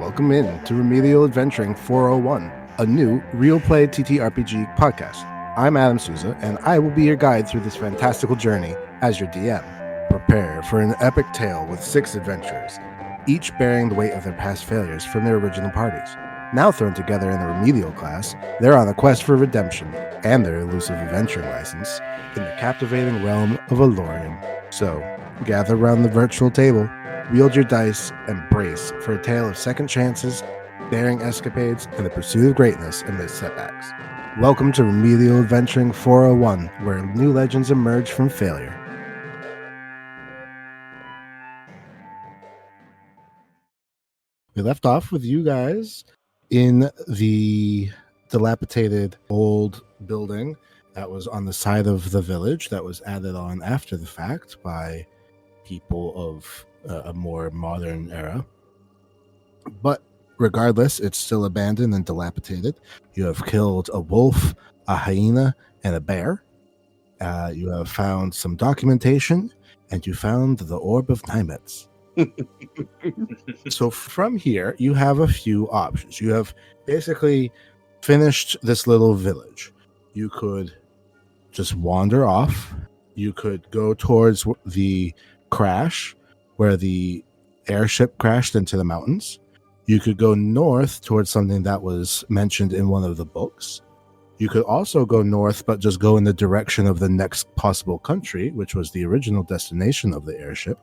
Welcome in to Remedial Adventuring 401, a new real play TTRPG podcast. I'm Adam Souza, and I will be your guide through this fantastical journey as your DM. Prepare for an epic tale with 6 adventurers, each bearing the weight of their past failures from their original parties. Now thrown together in the Remedial class, they're on a quest for redemption and their elusive adventuring license in the captivating realm of Alorium. So, gather around the virtual table, wield your dice, and brace for a tale of second chances, daring escapades, and the pursuit of greatness amidst setbacks. Welcome to Remedial Adventuring 401, where new legends emerge from failure. We left off with you guys in the dilapidated old building that was on the side of the village that was added on after the fact by people of a more modern era. But regardless, it's still abandoned and dilapidated. You have killed a wolf, a hyena, and a bear. You have found some documentation, and you found the Orb of Nymets. So from here, you have a few options. You have basically finished this little village. You could just wander off. You could go towards the crash where the airship crashed into the mountains. You could go north towards something that was mentioned in one of the books. You could also go north, but just go in the direction of the next possible country, which was the original destination of the airship.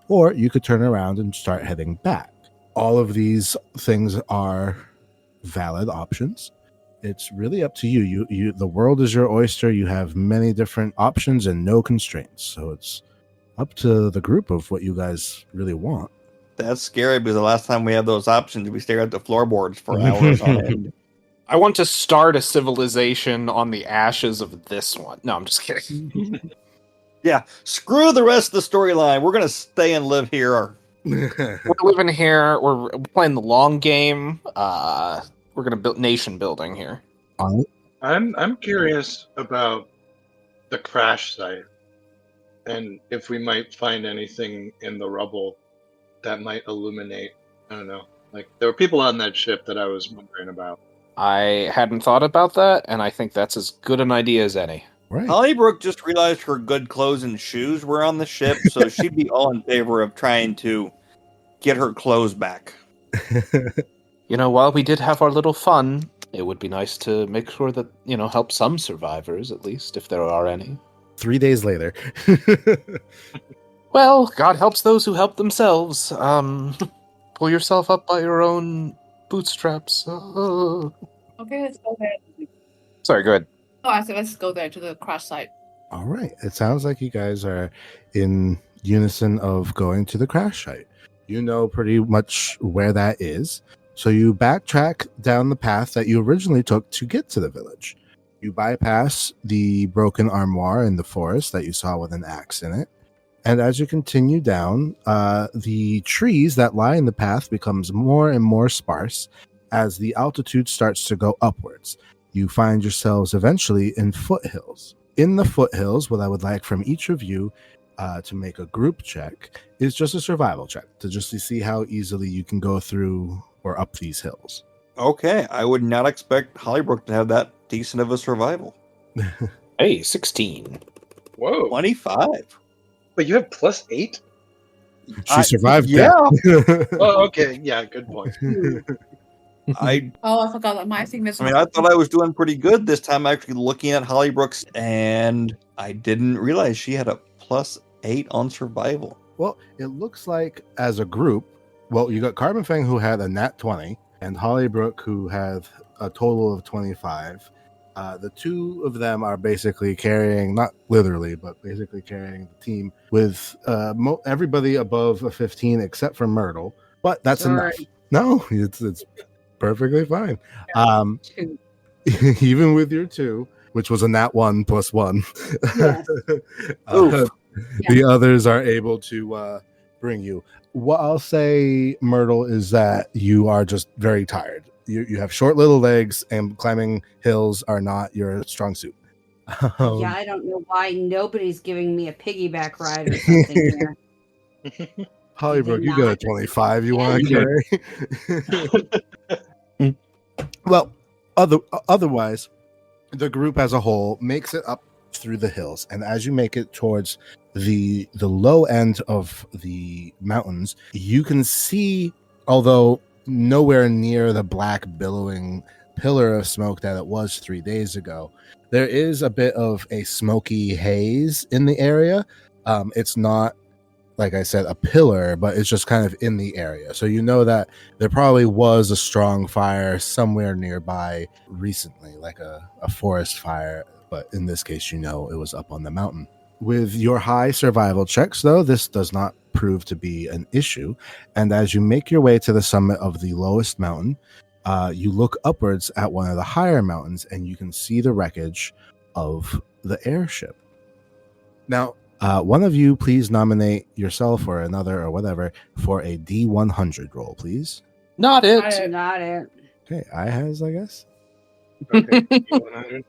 Or you could turn around and start heading back. All of these things are valid options. It's really up to you. You the world is your oyster. You have many different options and no constraints. So it's up to the group of what you guys really want. That's scary because the last time we had those options, we stared at the floorboards for hours on end. I want to start a civilization on the ashes of this one. No, I'm just kidding. Yeah, screw the rest of the storyline. We're going to stay and live here. We're living here. We're playing the long game. We're going to build nation building here. I'm curious about the crash site and if we might find anything in the rubble that might illuminate. I don't know. Like there were people on that ship that I was wondering about. I hadn't thought about that, and I think that's as good an idea as any. Right. Hollybrook just realized her good clothes and shoes were on the ship, so she'd be all in favor of trying to get her clothes back. You know, while we did have our little fun, it would be nice to make sure that, help some survivors, at least, if there are any. 3 days later. Well, God helps those who help themselves. Pull yourself up by your own bootstraps. Okay, let's go there. Sorry, go ahead. Oh, I said let's go there to the crash site. All right. It sounds like you guys are in unison of going to the crash site. You know pretty much where that is. So you backtrack down the path that you originally took to get to the village. You bypass the broken armoire in the forest that you saw with an axe in it. And as you continue down, the trees that lie in the path becomes more and more sparse as the altitude starts to go upwards. You find yourselves eventually in foothills. In the foothills, what I would like from each of you to make a group check is just a survival check to see how easily you can go through or up these hills. Okay, I would not expect Hollybrook to have that decent of a survival. Hey, 16. Whoa. 25. But you have +8? She survived yeah. that. Oh, okay. Yeah, good point. I I forgot that my thing is. mean, I thought I was doing pretty good this time, actually looking at Hollybrook's, and I didn't realize she had a +8 on survival. Well, it looks like as a group, you got Carbon Fang who had a nat 20 and Hollybrook who had a total of 25. The two of them are basically carrying, not literally, but basically carrying the team with everybody above a 15 except for Myrtle. But that's enough. No, it's perfectly fine. Even with your 2, which was a nat 1 + 1, Yes. the others are able to bring you. What I'll say, Myrtle, is that you are just very tired. You have short little legs, and climbing hills are not your strong suit. Yeah, I don't know why nobody's giving me a piggyback ride or something here. Hollybrook, you got a not. 25. You Yeah, want to carry? Well, otherwise, the group as a whole makes it up through the hills, and as you make it towards the low end of the mountains, you can see, although nowhere near the black billowing pillar of smoke that it was 3 days ago, there is a bit of a smoky haze in the area. It's not, like I said, a pillar, but it's just kind of in the area. So you know that there probably was a strong fire somewhere nearby recently, like a forest fire. But in this case, you know it was up on the mountain. With your high survival checks, though, this does not prove to be an issue. And as you make your way to the summit of the lowest mountain, you look upwards at one of the higher mountains, and you can see the wreckage of the airship. Now, one of you please nominate yourself or another or whatever for a D100 roll, please. Not it. Not it. Okay, I has, I guess. Okay. 100.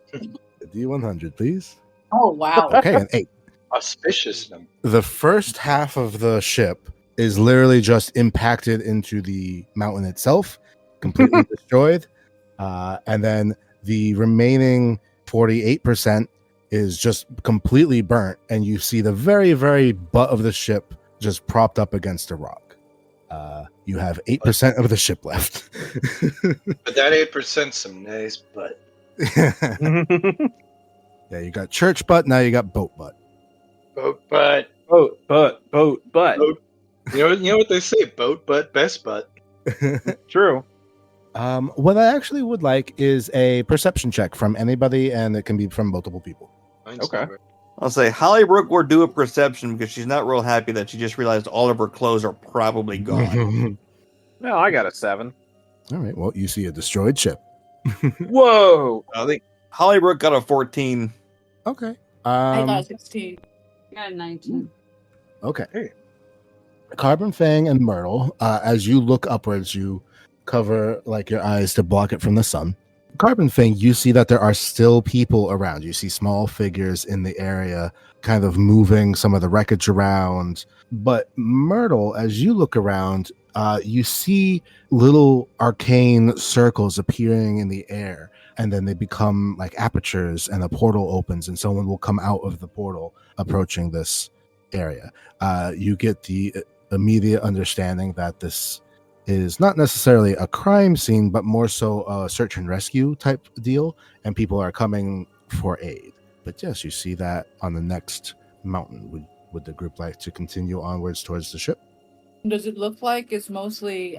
A D100, please. Oh wow. Okay, an 8. Auspicious number. The first half of the ship is literally just impacted into the mountain itself, completely destroyed. And then the remaining 48% is just completely burnt, and you see the very, very butt of the ship just propped up against a rock. You have 8% of the ship left. But that 8% some nice butt. Yeah, you got church butt, now you got boat butt. Boat butt. Boat butt. Boat. You know what they say? Boat butt, best butt. True. What I actually would like is a perception check from anybody, and it can be from multiple people. Mine's Okay. never- I'll say Hollybrook will do a perception because she's not real happy that she just realized all of her clothes are probably gone. Well, I got a 7. All right, well, you see a destroyed ship. Whoa. I think Hollybrook got a 14. Okay. I got 16. I got a 19. Okay. Hey. Carbon Fang and Myrtle, as you look upwards, you cover like your eyes to block it from the sun. Carbon Fang, you see that there are still people around. You see small figures in the area kind of moving some of the wreckage around. But Myrtle, as you look around, you see little arcane circles appearing in the air, and then they become like apertures, and a portal opens, and someone will come out of the portal approaching this area. You get the immediate understanding that this is not necessarily a crime scene, but more so a search and rescue type deal, and people are coming for aid. But yes, you see that on the next mountain. Would the group like to continue onwards towards the ship? Does it look like it's mostly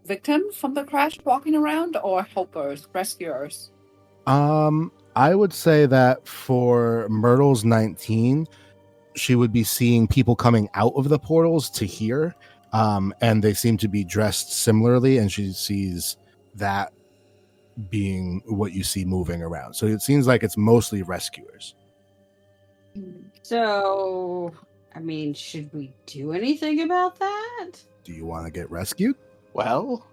victims from the crash walking around, or helpers, rescuers? I would say that for Myrtle's 19, she would be seeing people coming out of the portals to here, and they seem to be dressed similarly, and she sees that being what you see moving around. So it seems like it's mostly rescuers. So, I mean, should we do anything about that? Do you want to get rescued? Well,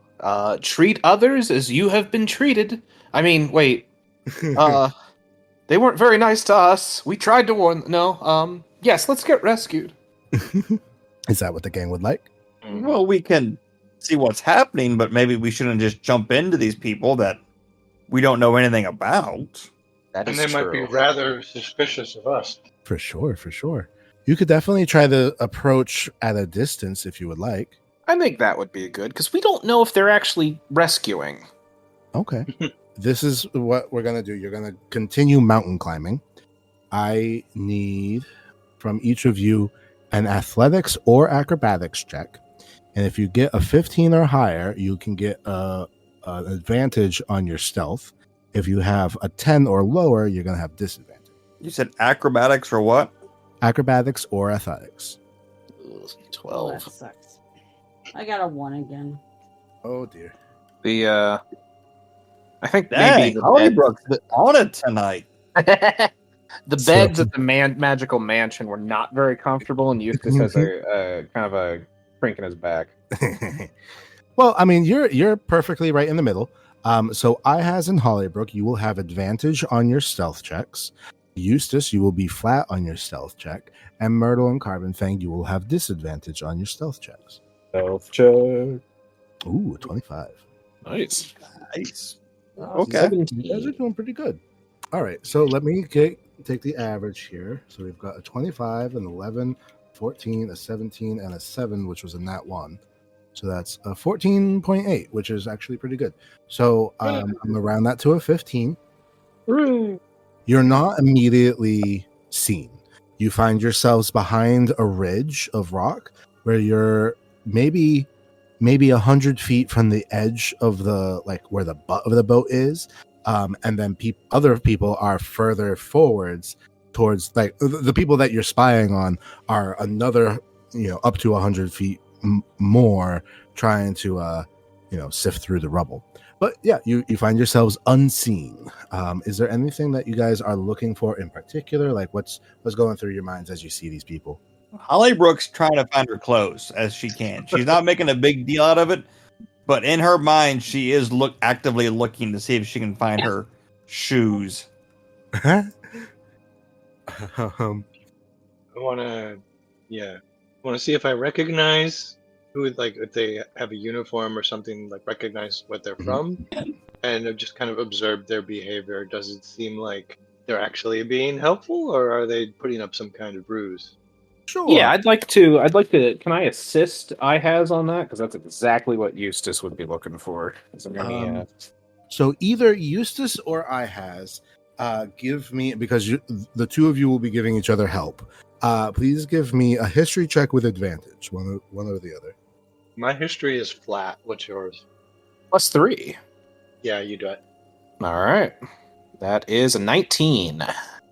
treat others as you have been treated. I mean, wait. They weren't very nice to us. We tried to warn. No. Yes, let's get rescued. Is that what the gang would like? Well, we can see what's happening, but maybe we shouldn't just jump into these people that we don't know anything about. That And is they might be true. rather suspicious of us. For sure, for sure. You could definitely try to approach at a distance if you would like. I think that would be good because we don't know if they're actually rescuing. Okay. This is what we're going to do. You're going to continue mountain climbing. I need from each of you an athletics or acrobatics check. And if you get a 15 or higher, you can get an advantage on your stealth. If you have a 10 or lower, you're going to have disadvantage. You said acrobatics or what? Acrobatics or athletics. Ugh, Oh, that 12. sucks. I got a 1 again. Oh, dear. The I think Dang, maybe the Hollybrook's on it tonight. the So- beds at the magical mansion were not very comfortable, and Eustace has a kind of a crank in his back. Well, I mean, you're perfectly right in the middle. So I has in Hollybrook, you will have advantage on your stealth checks. Eustace, you will be flat on your stealth check, and Myrtle and Carbon Fang, you will have disadvantage on your stealth checks. Stealth check. Ooh, 25. Nice. Nice. Okay. You guys are doing pretty good. All right, so let me take the average here. So we've got a 25, an 11, 14, a 17, and a 7, which was a nat 1. So that's a 14.8, which is actually pretty good. So I'm going to round that to a 15. You're not immediately seen. You find yourselves behind a ridge of rock where you're maybe 100 feet from the edge of the, like, where the butt of the boat is. And then other people are further forwards towards, like, the people that you're spying on are another, up to 100 feet more, trying to, sift through the rubble. But yeah, you find yourselves unseen. Is there anything that you guys are looking for in particular? Like, what's going through your minds as you see these people? Hollybrook's trying to find her clothes as she can. She's not making a big deal out of it, but in her mind, she is actively looking to see if she can find her shoes. I want to see if I recognize who, like, if they have a uniform or something, like recognize what they're from, and I've just kind of observed their behavior. Does it seem like they're actually being helpful, or are they putting up some kind of ruse? Sure. Yeah, I'd like to. Can I assist IHAS on that? Because that's exactly what Eustace would be looking for. So either Eustace or IHAS, give me, because the two of you will be giving each other help. Please give me a history check with advantage, one or the other. My history is flat. What's yours? +3. Yeah, you do it. All right. That is a 19.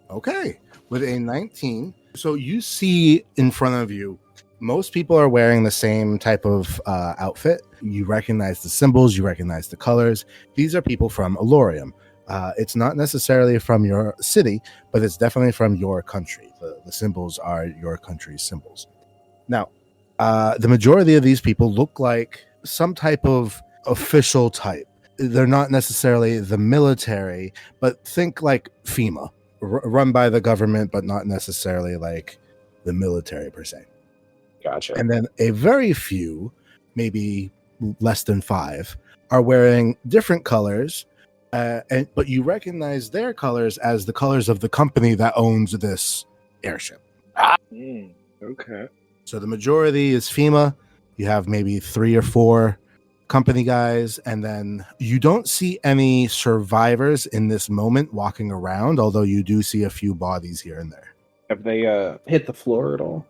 Okay. With a 19, so you see in front of you, most people are wearing the same type of outfit. You recognize the symbols, you recognize the colors. These are people from Alorium. It's not necessarily from your city, but it's definitely from your country. The symbols are your country's symbols. Now, the majority of these people look like some type of official type. They're not necessarily the military, but think like FEMA, run by the government, but not necessarily like the military per se. Gotcha. And then a very few, maybe less than 5, are wearing different colors, but you recognize their colors as the colors of the company that owns this airship. Okay. So the majority is FEMA. You have maybe 3 or 4 company guys, and then you don't see any survivors in this moment walking around, although you do see a few bodies here and there. Have they hit the floor at all?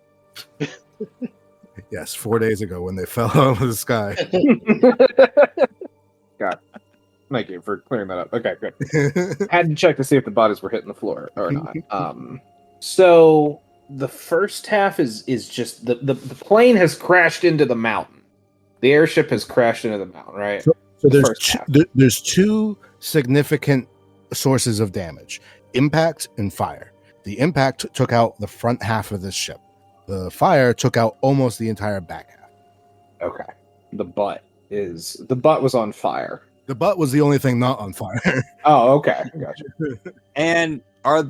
Yes, 4 days ago when they fell out of the sky. God. Thank you for clearing that up. Okay, good. Had to check to see if the bodies were hitting the floor or not. So the first half is just the plane has crashed into the mountain. The airship has crashed into the mountain, right? So there's 2 significant sources of damage: impact and fire. The impact took out the front half of this ship. The fire took out almost the entire back half. Okay. The butt was on fire. The butt was the only thing not on fire. Oh, okay. Gotcha. And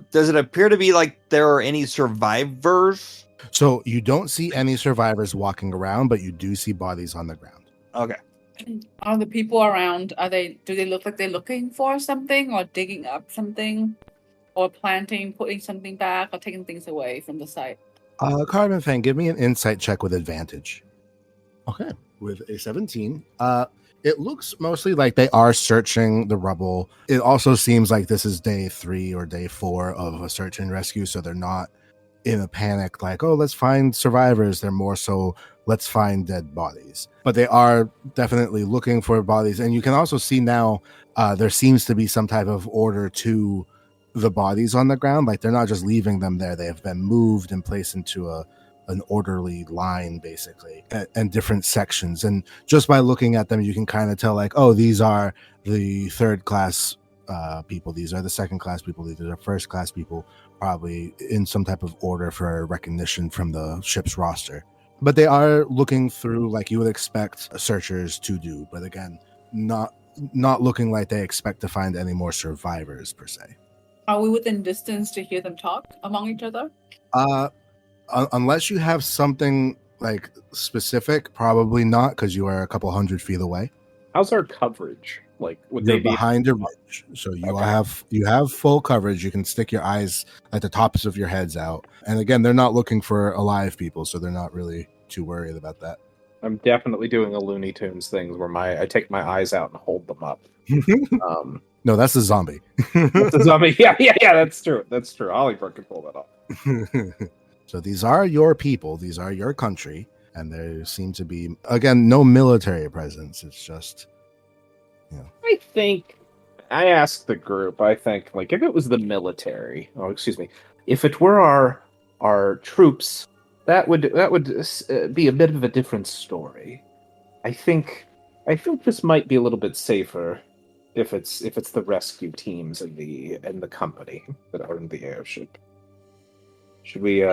does it appear to be like there are any survivors? So you don't see any survivors walking around, but you do see bodies on the ground. Okay. Are the people around, do they look like they're looking for something or digging up something or putting something back or taking things away from the site? Carbon Fang, give me an insight check with advantage. Okay. With a 17. It looks mostly like they are searching the rubble. It also seems like this is day 3 or day 4 of a search and rescue, so they're not in a panic like, oh, let's find survivors. They're more so, let's find dead bodies. But they are definitely looking for bodies. And you can also see now there seems to be some type of order to the bodies on the ground. Like, they're not just leaving them there. They have been moved and placed into an orderly line, basically, and different sections. And just by looking at them, you can kind of tell, like, oh, these are the 3rd class people. These are the 2nd class people. These are 1st class people, probably in some type of order for recognition from the ship's roster. But they are looking through like you would expect searchers to do. But again, not looking like they expect to find any more survivors per se. Are we within distance to hear them talk among each other? Unless you have something like specific, probably not, because you are a couple 100 feet away. How's our coverage? Like, would You're they be behind a ridge, so you have full coverage. You can stick your eyes at the tops of your heads out. And again, they're not looking for alive people, so they're not really too worried about that. I'm definitely doing a Looney Tunes thing where I take my eyes out and hold them up. No, that's a zombie. That's a zombie. Yeah, that's true. That's true. Hollybrook can pull that off. So these are your people. These are your country. And there seem to be, again, no military presence. It's just, I think, I asked the group, I think, like, if it was the military, if it were our troops, that would be a bit of a different story. I think this might be a little bit safer if it's the rescue teams and the company that are in the airship. Should we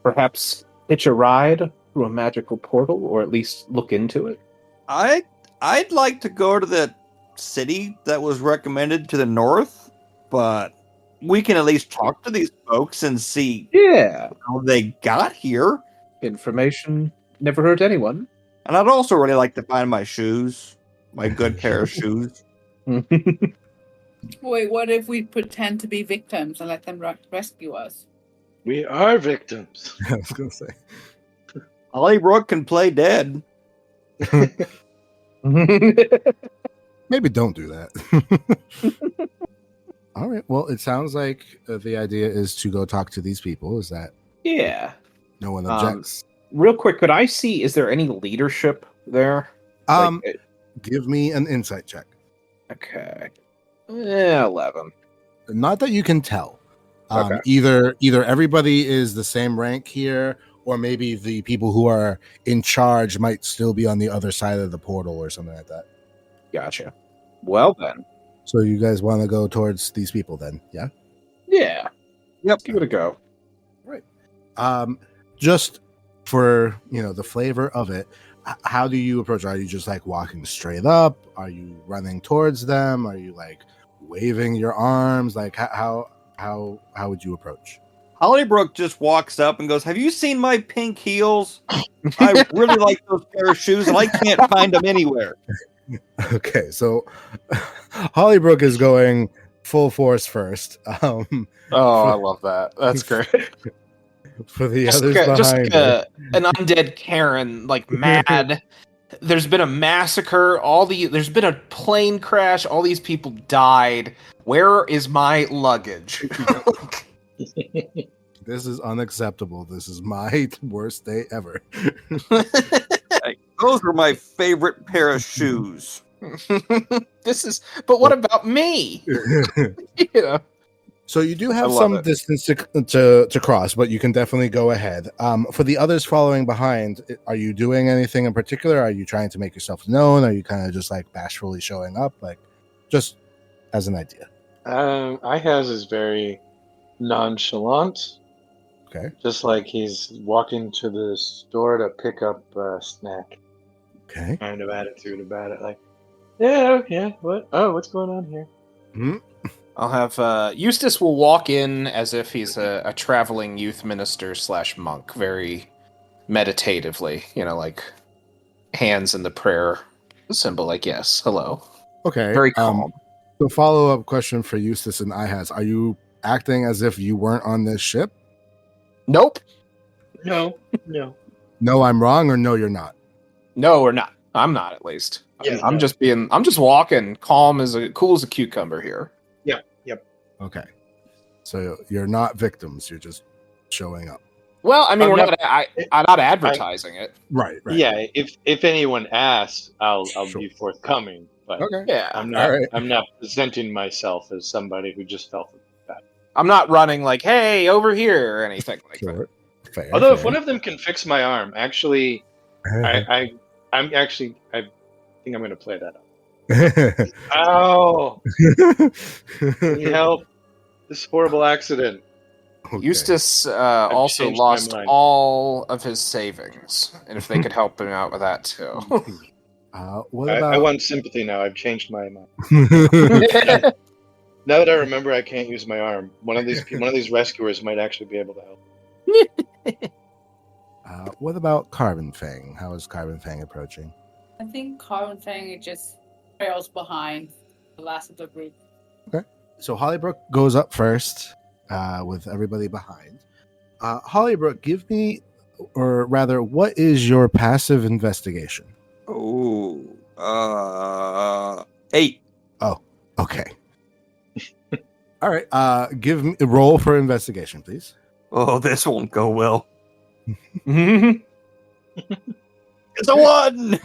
perhaps hitch a ride through a magical portal, or at least look into it? I'd like to go to the city that was recommended to the north, but we can at least talk to these folks and see how they got here. Information never hurt anyone. And I'd also really like to find my shoes, my good pair of shoes. Wait, what if we pretend to be victims and let them rescue us? We are victims. I was going to say. Hollybrook can play dead. Maybe don't do that. All right. Well, it sounds like the idea is to go talk to these people. Is that? Yeah. No one objects. Real quick, could I see? Is there any leadership there? Give me an insight check. Okay. 11. Not that you can tell. Okay. Either everybody is the same rank here, or maybe the people who are in charge might still be on the other side of the portal or something like that. Gotcha. Well then. So you guys want to go towards these people then? Yeah? Yeah. Yep. Let's give it a go. Right. Just for, the flavor of it, how do you approach it? Are you just like walking straight up? Are you running towards them? Are you like waving your arms? Like how would you approach? Hollybrook just walks up and goes, "Have you seen my pink heels? I really like those pair of shoes, and I can't find them anywhere." Okay, so Hollybrook is going full force first. I love that. That's great. For the others behind her. An undead Karen, like mad. There's been a massacre. There's been a plane crash. All these people died. Where is my luggage? This is unacceptable. This is my worst day ever. Those were my favorite pair of shoes. But what about me? So you do have some distance to cross, but you can definitely go ahead. For the others following behind, are you doing anything in particular? Are you trying to make yourself known? Are you kind of just like bashfully showing up? Like, just as an idea. Ihaz is very nonchalant. Okay. Just like he's walking to the store to pick up a snack. Okay. Kind of attitude about it, like, yeah, what? Oh, what's going on here? Mm-hmm. I'll have Eustace will walk in as if he's a traveling youth minister / monk, very meditatively, like hands in the prayer symbol, like yes, hello. Okay. Very calm. So follow-up question for Eustace and Ihaz. Are you acting as if you weren't on this ship? Nope. No. No, I'm wrong, or no, you're not? No, we're not. I'm not, at least. Yeah, I'm just walking cool as a cucumber here. Yep. Okay. So you're not victims. You're just showing up. Well, I mean, I'm not advertising it. Right. Yeah, if anyone asks, I'll Sure. be forthcoming. But Okay. Yeah. I'm not. All right. I'm not presenting myself as somebody who just felt bad. I'm not running like, hey, over here, or anything like that. Sure. Fair, Although, if fair. one of them can fix my arm, actually, I think I'm going to play that up. Ow! Need help! This horrible accident. Okay. Eustace also changed my lost mind. all of his savings, and if they could help him out with that too. What I about? want sympathy now. I've changed my mind. Now that I remember, I can't use my arm. One of these rescuers might actually be able to help. What about Carbon Fang? How is Carbon Fang approaching? I think Carl Fang just trails behind the last of the group. Okay. So Hollybrook goes up first with everybody behind. Hollybrook, give me, or rather, what is your passive investigation? Oh, 8. Oh, okay. All right. Give me a roll for investigation, please. Oh, this won't go well. It's a 1.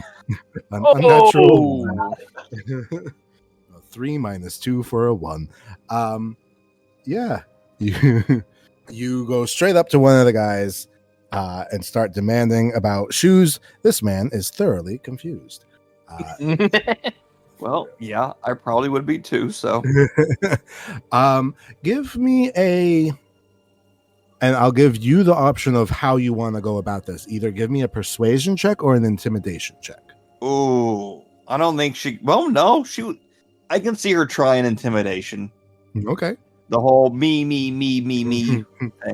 An unnatural 3 minus 2 for a 1. Yeah, you go straight up to one of the guys and start demanding about shoes. This man is thoroughly confused. Well, yeah, I probably would be too. So, give me and I'll give you the option of how you want to go about this. Either give me a persuasion check or an intimidation check. ooh, I don't think she. Well, no, I can see her trying intimidation. Okay. The whole me thing.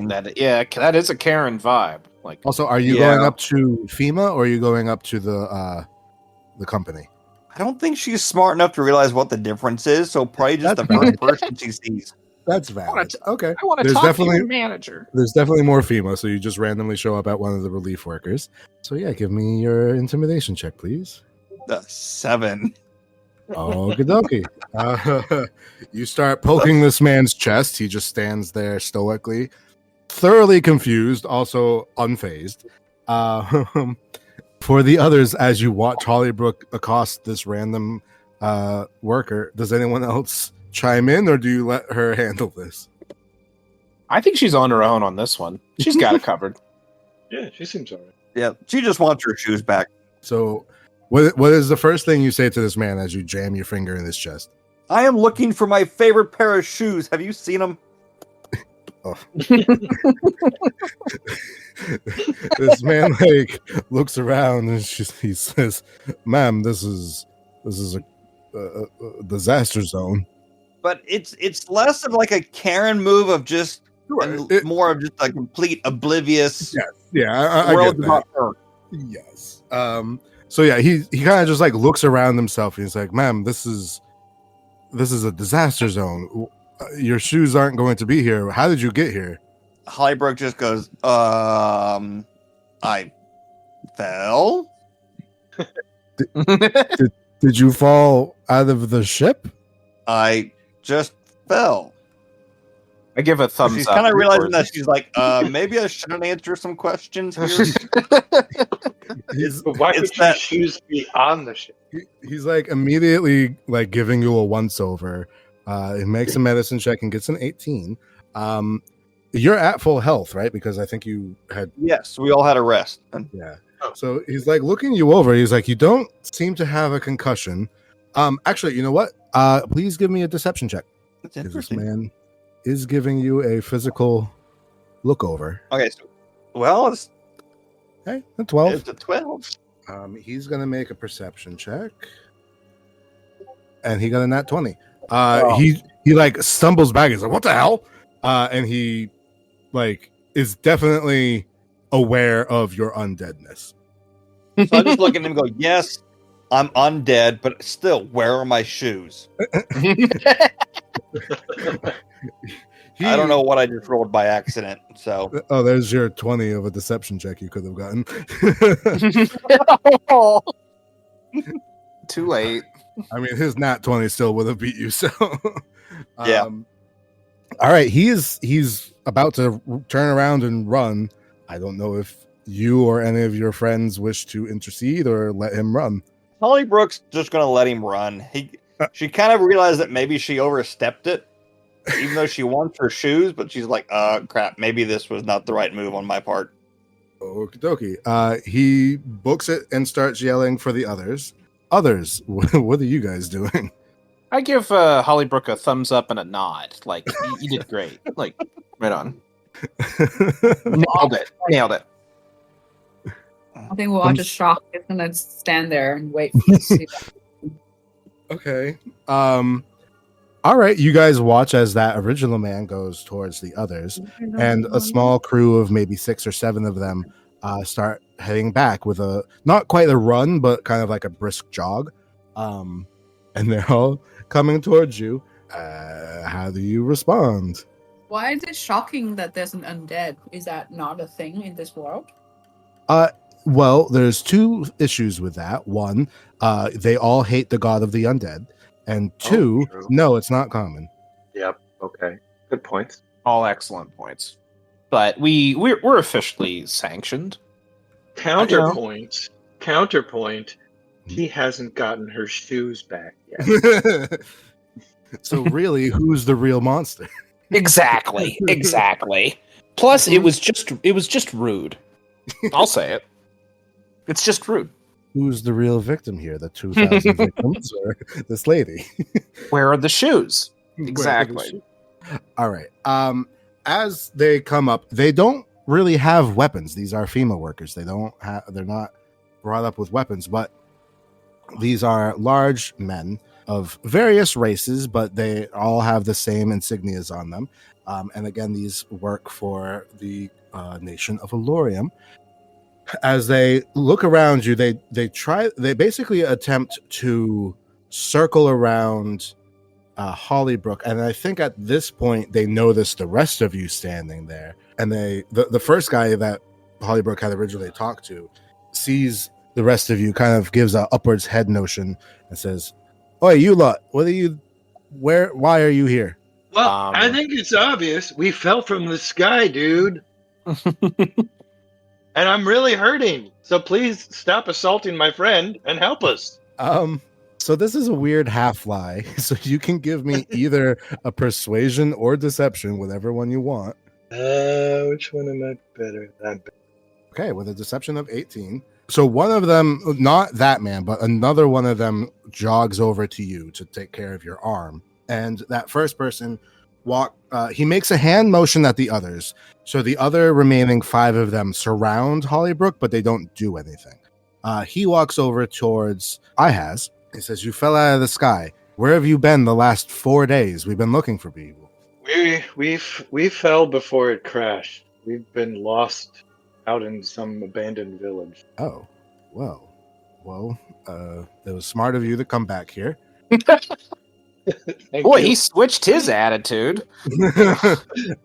That is a Karen vibe. Like, Also, are you going up to FEMA or are you going up to the company? I don't think she's smart enough to realize what the difference is. So probably just the first person she sees. That's valid. Okay. I want to There's talk to definitely- your manager. There's definitely more FEMA, so you just randomly show up at one of the relief workers. So yeah, give me your intimidation check, please. The 7. Okie dokie. You start poking this man's chest. He just stands there stoically, thoroughly confused, also unfazed. For the others, as you watch Hollybrook accost this random worker, does anyone else chime in, or do you let her handle this? I think she's on her own on this one. She's got it covered. Yeah, she seems alright. Yeah, she just wants her shoes back. So, what is the first thing you say to this man as you jam your finger in his chest? I am looking for my favorite pair of shoes. Have you seen them? Oh. This man like looks around and he says, "Ma'am, this is a disaster zone." But it's less of like a Karen move of just and more of just a complete oblivious. I world get that. about her. Yes. So yeah, he kind of just like looks around himself and he's like, "Ma'am, this is a disaster zone. Your shoes aren't going to be here. How did you get here?" Hollybrook just goes, I fell. Did you fall out of the ship? I just fell. I give a thumbs She's up. kind of realizing that she's like, maybe I shouldn't answer some questions here. He's, But why would It's that- your shoes be on the ship? he's like immediately like giving you a once over. He makes a medicine check and gets an 18. You're at full health, right? Because I think you had Yes, we all had a rest. And yeah. So he's like looking you over. He's like, "You don't seem to have a concussion." Actually, you know what? Please give me a deception check. it's 'Cause this interesting. man is giving you a physical look over. Okay, so it's Okay, a 12. it's a 12. He's gonna make a perception check, and he got a nat 20. He like stumbles back. He's like, "What the hell?" And he like is definitely aware of your undeadness. So I just look at him and go, yes, I'm undead, but still, where are my shoes? I don't know what I just rolled by accident. So Oh, there's your 20 of a deception check you could have gotten. Too late. I mean, his nat 20 still would have beat you. So, Yeah. All right, he's about to turn around and run. I don't know if you or any of your friends wish to intercede or let him run. Hollybrook's just gonna let him run. She kind of realized that maybe she overstepped it, even though she wants her shoes, but she's like, crap, maybe this was not the right move on my part. Okie dokie. He books it and starts yelling for the others. Others, what are you guys doing? I give Hollybrook a thumbs up and a nod. Like, you did great. Like, right on. Nailed it. I think we're all just shocked. It's gonna stand there and wait for you to see that. Okay. All right, you guys watch as that original man goes towards the others, and a small crew of maybe 6 or 7 of them start heading back with a not quite a run, but kind of like a brisk jog. And they're all coming towards you. How do you respond? Why is it shocking that there's an undead? Is that not a thing in this world? Well, there's 2 issues with that. One, they all hate the god of the undead. And 2, no, it's not common. Yep. Okay. Good points. All excellent points. But we're officially sanctioned. Counterpoint. He hasn't gotten her shoes back yet. So really, who's the real monster? Exactly. Plus, it was just rude. I'll say it. It's just rude. Who's the real victim here? The 2,000 victims or this lady? Where are the shoes? Where are the Exactly. shoes? All right. As they come up, they don't really have weapons. These are FEMA workers. They're not brought up with weapons, but these are large men of various races, but they all have the same insignias on them. And again, these work for the nation of Elorium. As they look around you, they basically attempt to circle around Hollybrook, and I think at this point they notice the rest of you standing there, and the first guy that Hollybrook had originally talked to sees the rest of you, kind of gives a upwards head notion and says, "Oi, you lot, why are you here?" Well, I think it's obvious. We fell from the sky, dude. And I'm really hurting. So please stop assaulting my friend and help us. So this is a weird half lie. So you can give me either a persuasion or deception, whatever one you want. Which one am I better at? Okay, with a deception of 18. So one of them, not that man, but another one of them jogs over to you to take care of your arm. And that first person he makes a hand motion at the others. So the other remaining 5 of them surround Hollybrook, but they don't do anything. He walks over towards Ihaz. He says, "You fell out of the sky. Where have you been the last 4 days? We've been looking for people." We fell before it crashed. We've been lost out in some abandoned village. Oh, well, it was smart of you to come back here. Boy, he switched his attitude.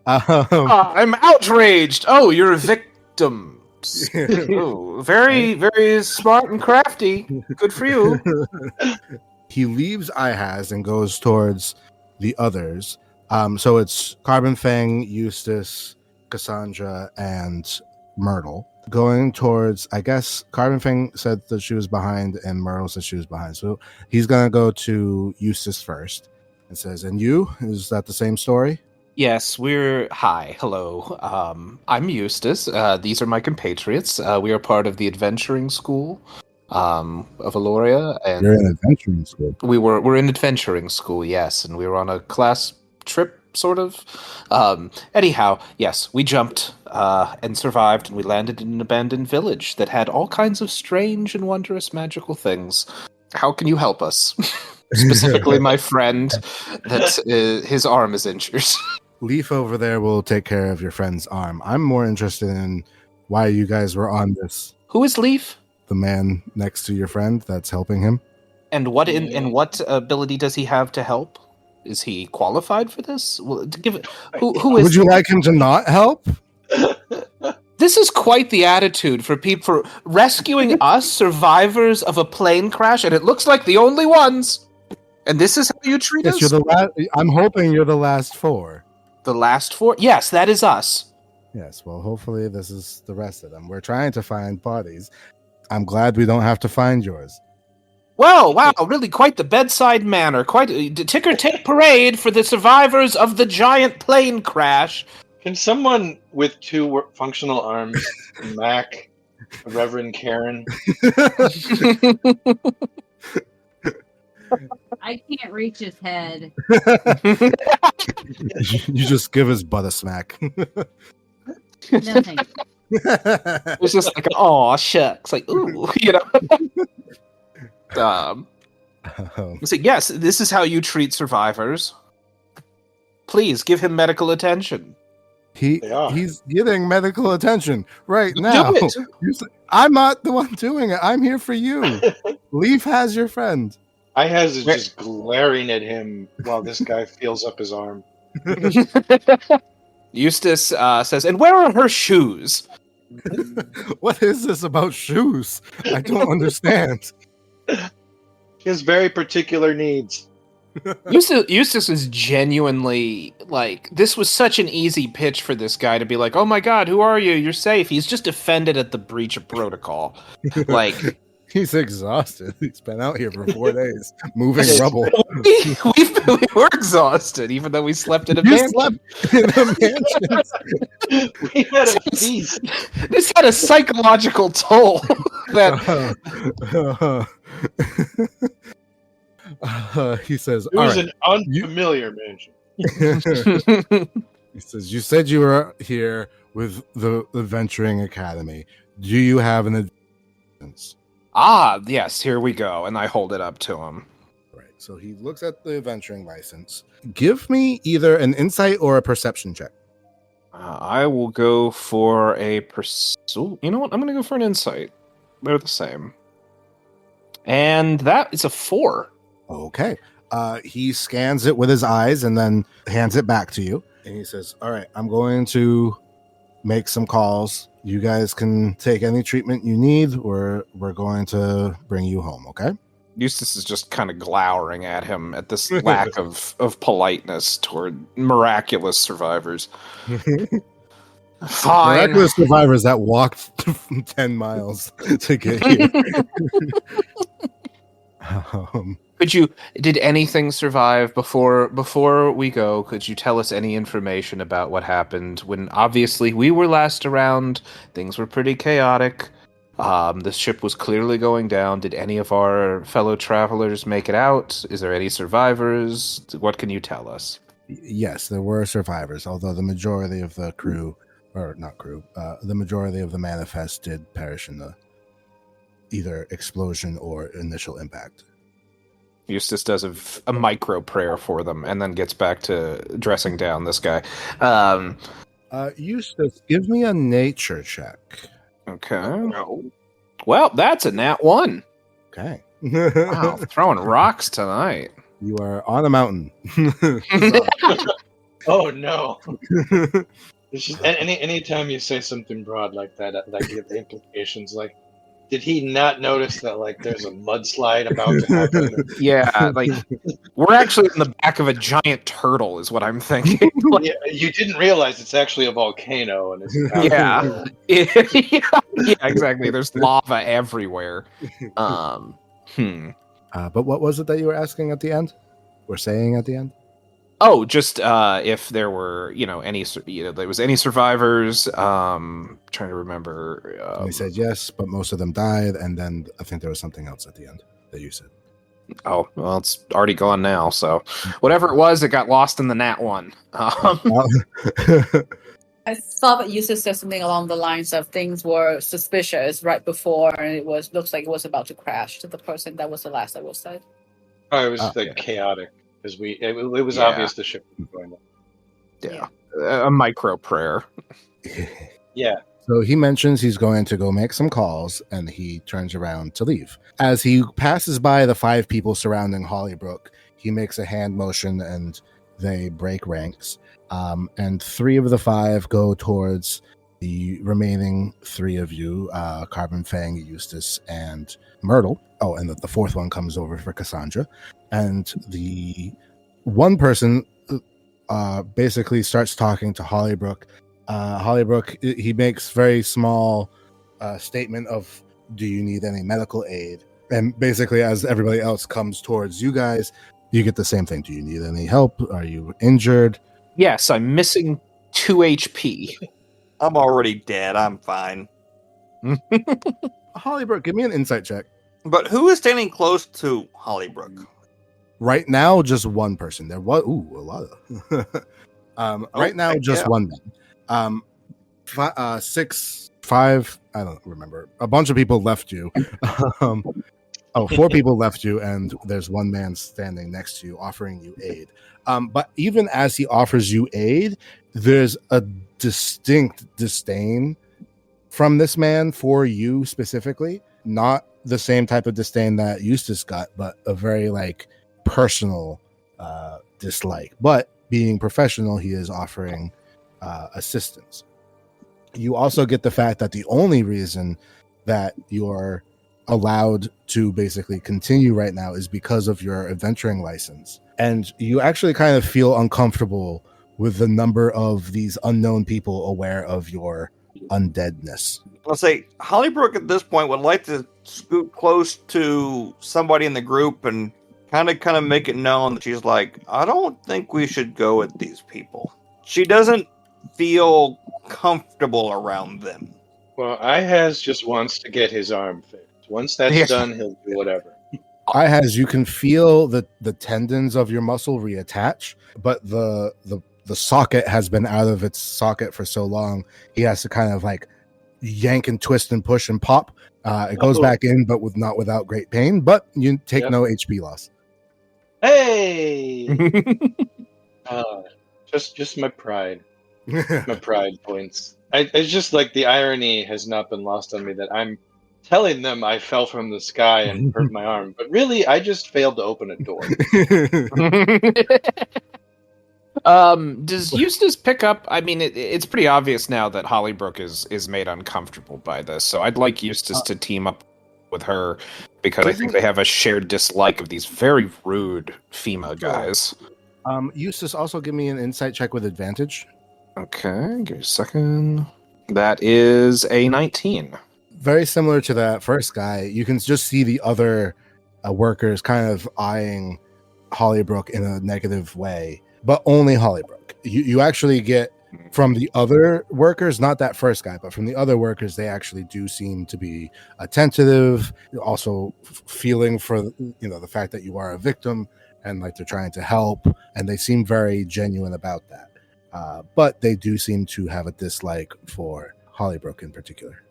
Um, I'm outraged. Oh, you're victims. Oh, very, very smart and crafty. Good for you. He leaves Ihaz and goes towards the others. So it's Carbon Fang, Eustace, Cassandra, and Myrtle. Going towards, I guess, Carbon Fang said that she was behind, and Myrtle said she was behind. So he's going to go to Eustace first and says, "And you? Is that the same story?" Yes, hello. I'm Eustace. These are my compatriots. We are part of the adventuring school of Aloria. And you're in adventuring school. We're in adventuring school, yes, and we were on a class trip, sort of. Anyhow, yes, we jumped and survived, and we landed in an abandoned village that had all kinds of strange and wondrous magical things. How can you help us? Specifically, my friend, that his arm is injured. Leaf over there will take care of your friend's arm. I'm more interested in why you guys were on this. Who is Leaf? The man next to your friend that's helping him. And what ability does he have to help? Is he qualified for this? Well, to give it, who is? Would you like him to not help? This is quite the attitude for people for rescuing us, survivors of a plane crash, and it looks like the only ones. And this is how you treat us? You're I'm hoping you're the last 4. The last 4? Yes, that is us. Yes, well, hopefully this is the rest of them. We're trying to find bodies. I'm glad we don't have to find yours. Well, wow, really quite the bedside manner. Quite a ticker-tape parade for the survivors of the giant plane crash. Can someone with 2 functional arms, Mac, Reverend Karen? I can't reach his head. You just give his butt a smack. Nothing. It's just like, oh shucks, like ooh, you know. So yes, this is how you treat survivors. Please give him medical attention. He's getting medical attention right Do now. it. I'm not the one doing it. I'm here for you. Leaf has your friend. Ihaz is just glaring at him while this guy feels up his arm. Eustace says, and where are her shoes? What is this about shoes? I don't understand. He has very particular needs. Eustace is genuinely like, this was such an easy pitch for this guy to be like, oh my god, who are you? You're safe. He's just offended at the breach of protocol. Like, he's exhausted. He's been out here for 4 days moving rubble. we were exhausted, even though we slept in a mansion. Slept in a mansion. We had a feast. This had a psychological toll. He says, It was an unfamiliar mansion. He says, you said you were here with the Adventuring Academy. Do you have an advance? Ah, yes, here we go. And I hold it up to him. Right. So he looks at the adventuring license. Give me either an insight or a perception check. I will go for a you know what? I'm going to go for an insight. They're the same. And that is a 4. Okay. He scans it with his eyes and then hands it back to you. And he says, all right, I'm going to make some calls. You guys can take any treatment you need, or we're going to bring you home, okay? Eustace is just kind of glowering at him at this lack of politeness toward miraculous survivors. Fine. Miraculous survivors that walked 10 miles to get here. Did anything survive before we go? Could you tell us any information about what happened when obviously we were last around? Things were pretty chaotic. The ship was clearly going down. Did any of our fellow travelers make it out? Is there any survivors? What can you tell us? Yes, there were survivors, although the majority of the crew, or not crew, the majority of the manifest did perish in the either explosion or initial impact. Eustace does a micro prayer for them and then gets back to dressing down this guy. Eustace, give me a nature check. Okay. Well, that's a nat 1. Okay. Wow, throwing rocks tonight. You are on a mountain. Oh no. It's just, anytime you say something broad like that, like you get the implications. Like, did he not notice that like there's a mudslide about to happen? Yeah, like we're actually in the back of a giant turtle, is what I'm thinking. Yeah, you didn't realize it's actually a volcano, and it's yeah, exactly. There's lava everywhere. But what was it that you were asking at the end? Or saying at the end? Oh, just if there were, there was any survivors. Trying to remember. He said yes, but most of them died, and then I think there was something else at the end that you said. Oh, well, it's already gone now. So whatever it was, it got lost in the nat 1. I thought that Eustace said something along the lines of things were suspicious right before, and looks like it was about to crash to the person. That was the last that was said. Oh, it was chaotic. Because it was obvious the ship was going down. Yeah. A micro prayer. Yeah. So he mentions he's going to go make some calls, and he turns around to leave. As he passes by the 5 people surrounding Hollybrook, he makes a hand motion, and they break ranks. And 3 of the 5 go towards the remaining 3 of you, Carbon Fang, Eustace, and Myrtle. Oh, and the 4th one comes over for Cassandra. And the one person basically starts talking to Hollybrook. Hollybrook, he makes very small statement of, do you need any medical aid? And basically, as everybody else comes towards you guys, you get the same thing. Do you need any help? Are you injured? Yes, I'm missing 2 HP. I'm already dead. I'm fine. Hollybrook, give me an insight check. But who is standing close to Hollybrook? Right now, just one person. There was a lot of. Right now, just one man. 6, 5. I don't remember. A bunch of people left you. Oh, 4 people left you, and there's 1 man standing next to you offering you aid. But even as he offers you aid, there's a distinct disdain from this man for you specifically. Not the same type of disdain that Eustace got, but a very personal dislike. But being professional, he is offering assistance. You also get the fact that the only reason that you're allowed to basically continue right now is because of your adventuring license. And you actually kind of feel uncomfortable with the number of these unknown people aware of your undeadness. I'll say Hollybrook at this point would like to scoot close to somebody in the group and kind of make it known that she's like, I don't think we should go with these people. She doesn't feel comfortable around them. Well, Ihaz just wants to get his arm fixed. Once that's done, he'll do whatever. Ihaz, you can feel the tendons of your muscle reattach, but the socket has been out of its socket for so long, he has to kind of yank and twist and push and pop. It goes back in, but not without great pain, but you take no HP loss. Hey! Just my pride. My pride points. It's just the irony has not been lost on me that I'm telling them I fell from the sky and hurt my arm, but really I just failed to open a door. Does Eustace pick up? I mean, it's pretty obvious now that Hollybrook is made uncomfortable by this, so I'd like Eustace to team up with her because I think they have a shared dislike of these very rude FEMA guys. Eustace, also give me an insight check with advantage. Okay, give me a second. That is a 19. Very similar to that first guy, you can just see the other workers kind of eyeing Hollybrook in a negative way, but only Hollybrook. You actually get from the other workers, not that first guy, but from the other workers, they actually do seem to be attentive, also feeling for the fact that you are a victim and they're trying to help, and they seem very genuine about that. But they do seem to have a dislike for Hollybrook in particular.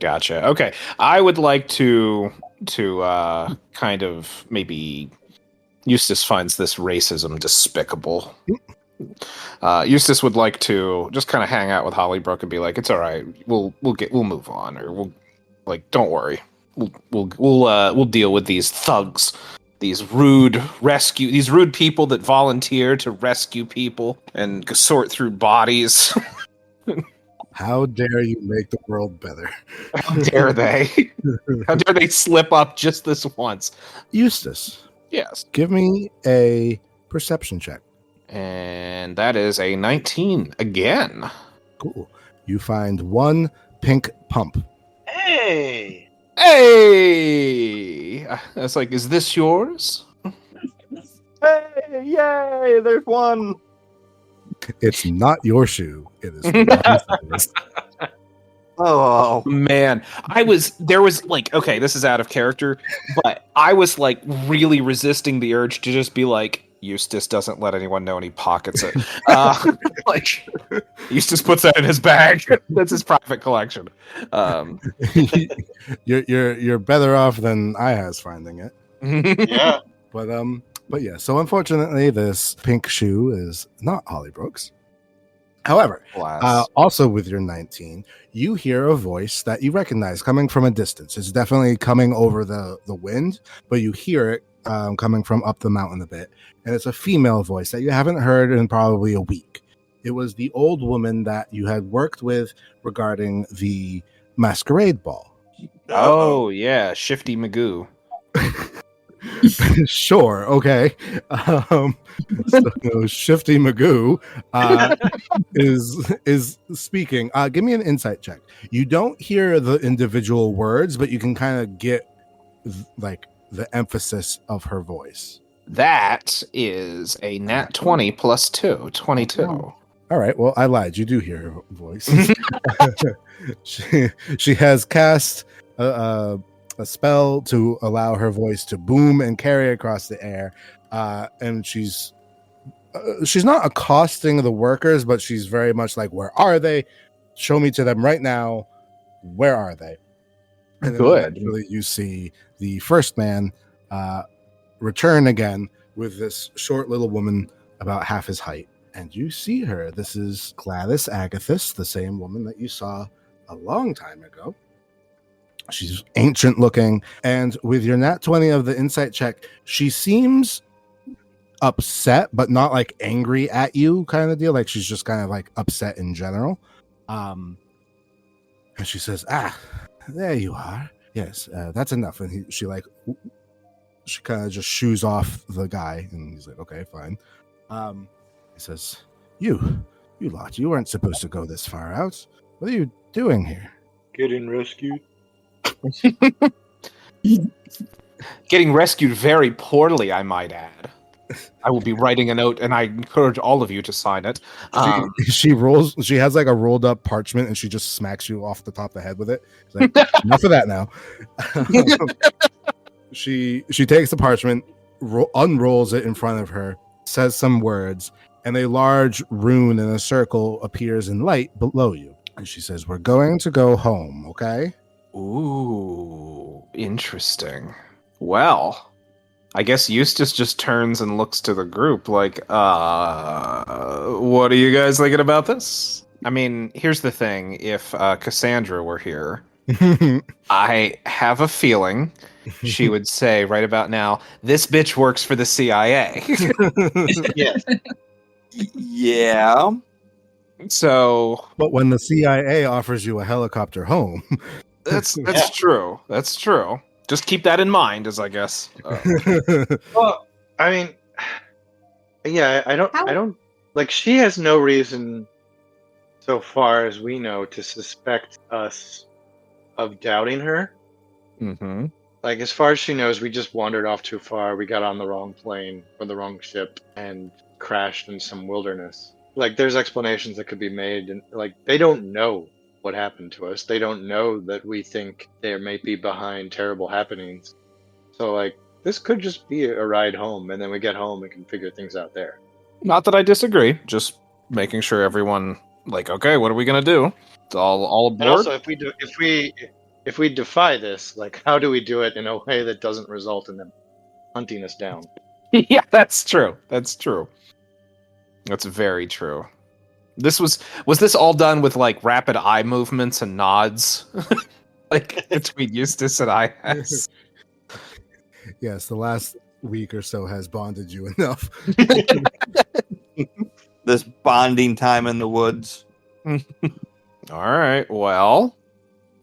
Gotcha. Okay, I would like to kind of maybe Eustace finds this racism despicable. Eustace would like to just kind of hang out with Hollybrook and be like, "It's all right. We'll move on, or don't worry. We'll deal with these thugs, these rude people that volunteer to rescue people and sort through bodies." How dare you make the world better? How dare they? How dare they slip up just this once? Eustace. Yes. Give me a perception check. And that is a 19 again. Cool. You find 1 pink pump. Hey! Hey! I was like, is this yours? Hey, yay, there's one. It's not your shoe. It is. Oh man, okay, this is out of character, but I was really resisting the urge to just be like, Eustace doesn't let anyone know, and he pockets it. Eustace puts that in his bag. That's his private collection. You're better off than Ihaz finding it. Yeah. But yeah, so unfortunately, this pink shoe is not Hollybrook's. However, also with your 19, you hear a voice that you recognize coming from a distance. It's definitely coming over the wind, but you hear it coming from up the mountain a bit. And it's a female voice that you haven't heard in probably a week. It was the old woman that you had worked with regarding the masquerade ball. Oh, yeah, Shifty Magoo. Sure, okay. Shifty Magoo is speaking. Give me an insight check. You don't hear the individual words, but you can kind of get the emphasis of her voice. That is a nat 20 plus 2, 22. All right, well, I lied. You do hear her voice. she has cast a spell to allow her voice to boom and carry across the air, and she's not accosting the workers, but she's very much like, where are they? Show me to them right now. Where are they? And then Good. eventually you see the first man return again with this short little woman about half his height. And you see her. This is Gladys Agathis, the same woman that you saw a long time ago. She's ancient looking. And with your nat 20 of the insight check, she seems upset, but not like angry at you kind of deal. Like she's just kind of like upset in general. And she says, there you are. Yes, that's enough. And she kind of just shoos off the guy. And he's like, okay, fine. He says, you lot, you weren't supposed to go this far out. What are you doing here? Getting rescued. Getting rescued very poorly, I might add. I will be writing a note, and I encourage all of you to sign it. She has like a rolled up parchment, and she just smacks you off the top of the head with it. She's like, enough of that now. She takes the parchment, unrolls it in front of her, says some words, and a large rune in a circle appears in light below you. And she says, we're going to go home, okay? Ooh, interesting. Well, I guess Eustace just turns and looks to the group like, what are you guys thinking about this? I mean, here's the thing. If Cassandra were here, I have a feeling she would say right about now, this bitch works for the CIA. Yes. Yeah. So, but when the CIA offers you a helicopter home, that's true. That's true. Just keep that in mind, as I guess. Well, I mean, yeah, I don't like. She has no reason, so far as we know, to suspect us of doubting her. Mm-hmm. Like, as far as she knows, we just wandered off too far. We got on the wrong plane or the wrong ship and crashed in some wilderness. Like, there's explanations that could be made, and like, they don't know what happened to us. They don't know that we think they may be behind terrible happenings. So, like, this could just be a ride home, and then we get home and can figure things out there. Not that I disagree. Just making sure everyone, like, okay, what are we gonna do? It's all aboard. And also, if we defy this, like, how do we do it in a way that doesn't result in them hunting us down? Yeah, that's true. That's true. That's very true. This was this all done with like rapid eye movements and nods, like between Eustace and I? Yes, the last week or so has bonded you enough. This bonding time in the woods. All right. Well,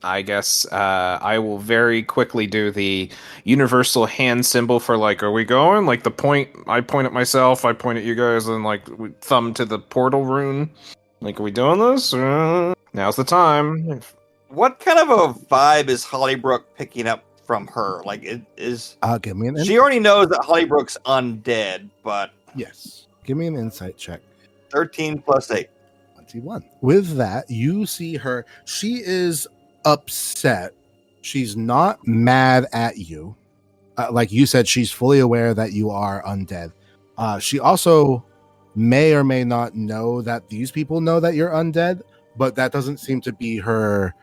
I guess I will very quickly do the universal hand symbol for like, are we going? Like the point, I point at myself, I point at you guys, and like we thumb to the portal rune. Like, are we doing this? Now's the time. What kind of a vibe is Hollybrook picking up from her? Like, it is. Give me an. She already knows that Hollybrook's undead, but yes, give me an insight check. 13 plus 8. 21. With that, you see her. She is upset. She's not mad at you. Like you said, she's fully aware that you are undead. She also may or may not know that these people know that you're undead, but that doesn't seem to be her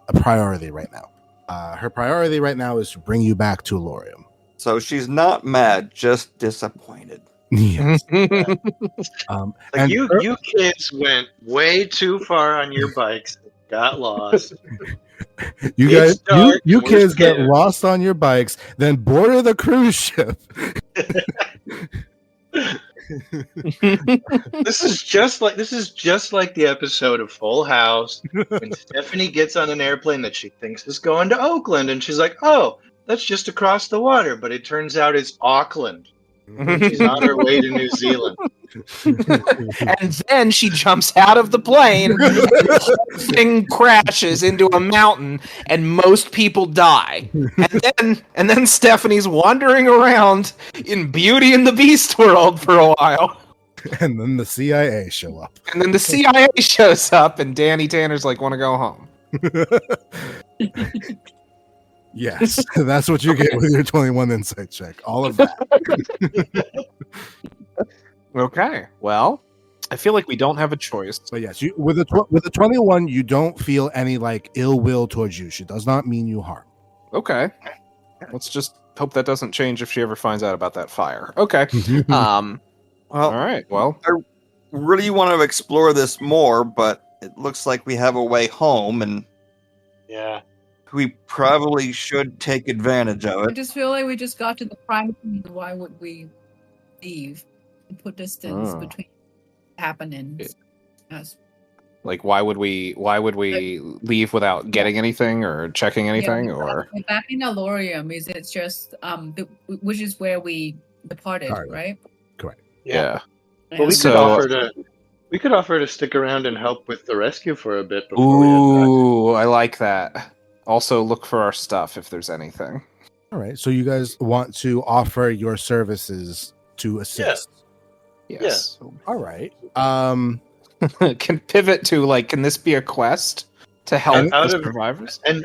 a priority right now. Her priority right now is to bring you back to Lorium. So she's not mad, just disappointed. Yes. Like you kids went way too far on your bikes, got lost. You guys, you kids get lost on your bikes, then boarded the cruise ship. This is just like the episode of Full House when Stephanie gets on an airplane that she thinks is going to Oakland, and she's like, "Oh, that's just across the water," but it turns out it's Auckland. She's on her way to New Zealand. And then she jumps out of the plane, and the whole thing crashes into a mountain, and most people die. And then Stephanie's wandering around in Beauty and the Beast world for a while. And then the CIA show up. And then the CIA shows up, and Danny Tanner's like, want to go home. Yes, that's what you get with your 21 insight check. All of that. Okay, well, I feel like we don't have a choice. But yes, you with a 21, you don't feel any like ill will towards you. She does not mean you harm. Okay. Let's just hope that doesn't change if she ever finds out about that fire. Okay. Well, All right. Well, I really want to explore this more, but it looks like we have a way home, and Yeah. we probably should take advantage of I it. just feel like we just got to the prime thing. Why would we leave and put distance between happenings? As like, why would we leave without getting anything or checking anything? Or we're back in Alorium. Is it just which is where we departed, right? Correct. Yeah. Well, we could offer to stick around and help with the rescue for a bit before we head Ooh, I like that. Also, look for our stuff if there's anything. All right. So you guys want to offer your services to assist? Yes. All right. Can pivot to like, can this be a quest to help Out the of- survivors? And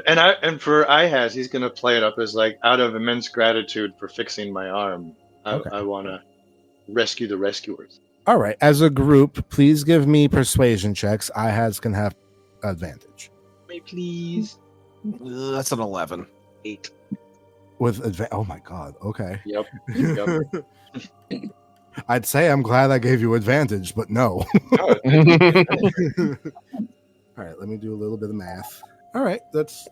for Ihaz, he's gonna play it up as like, out of immense gratitude for fixing my arm, I want to rescue the rescuers. All right. As a group, please give me persuasion checks. IHAS can have advantage. Me, please. That's an 11. 8. With oh my god. Okay. Yep. I'd say I'm glad I gave you advantage, but no. All right, let me do a little bit of math. All right, that's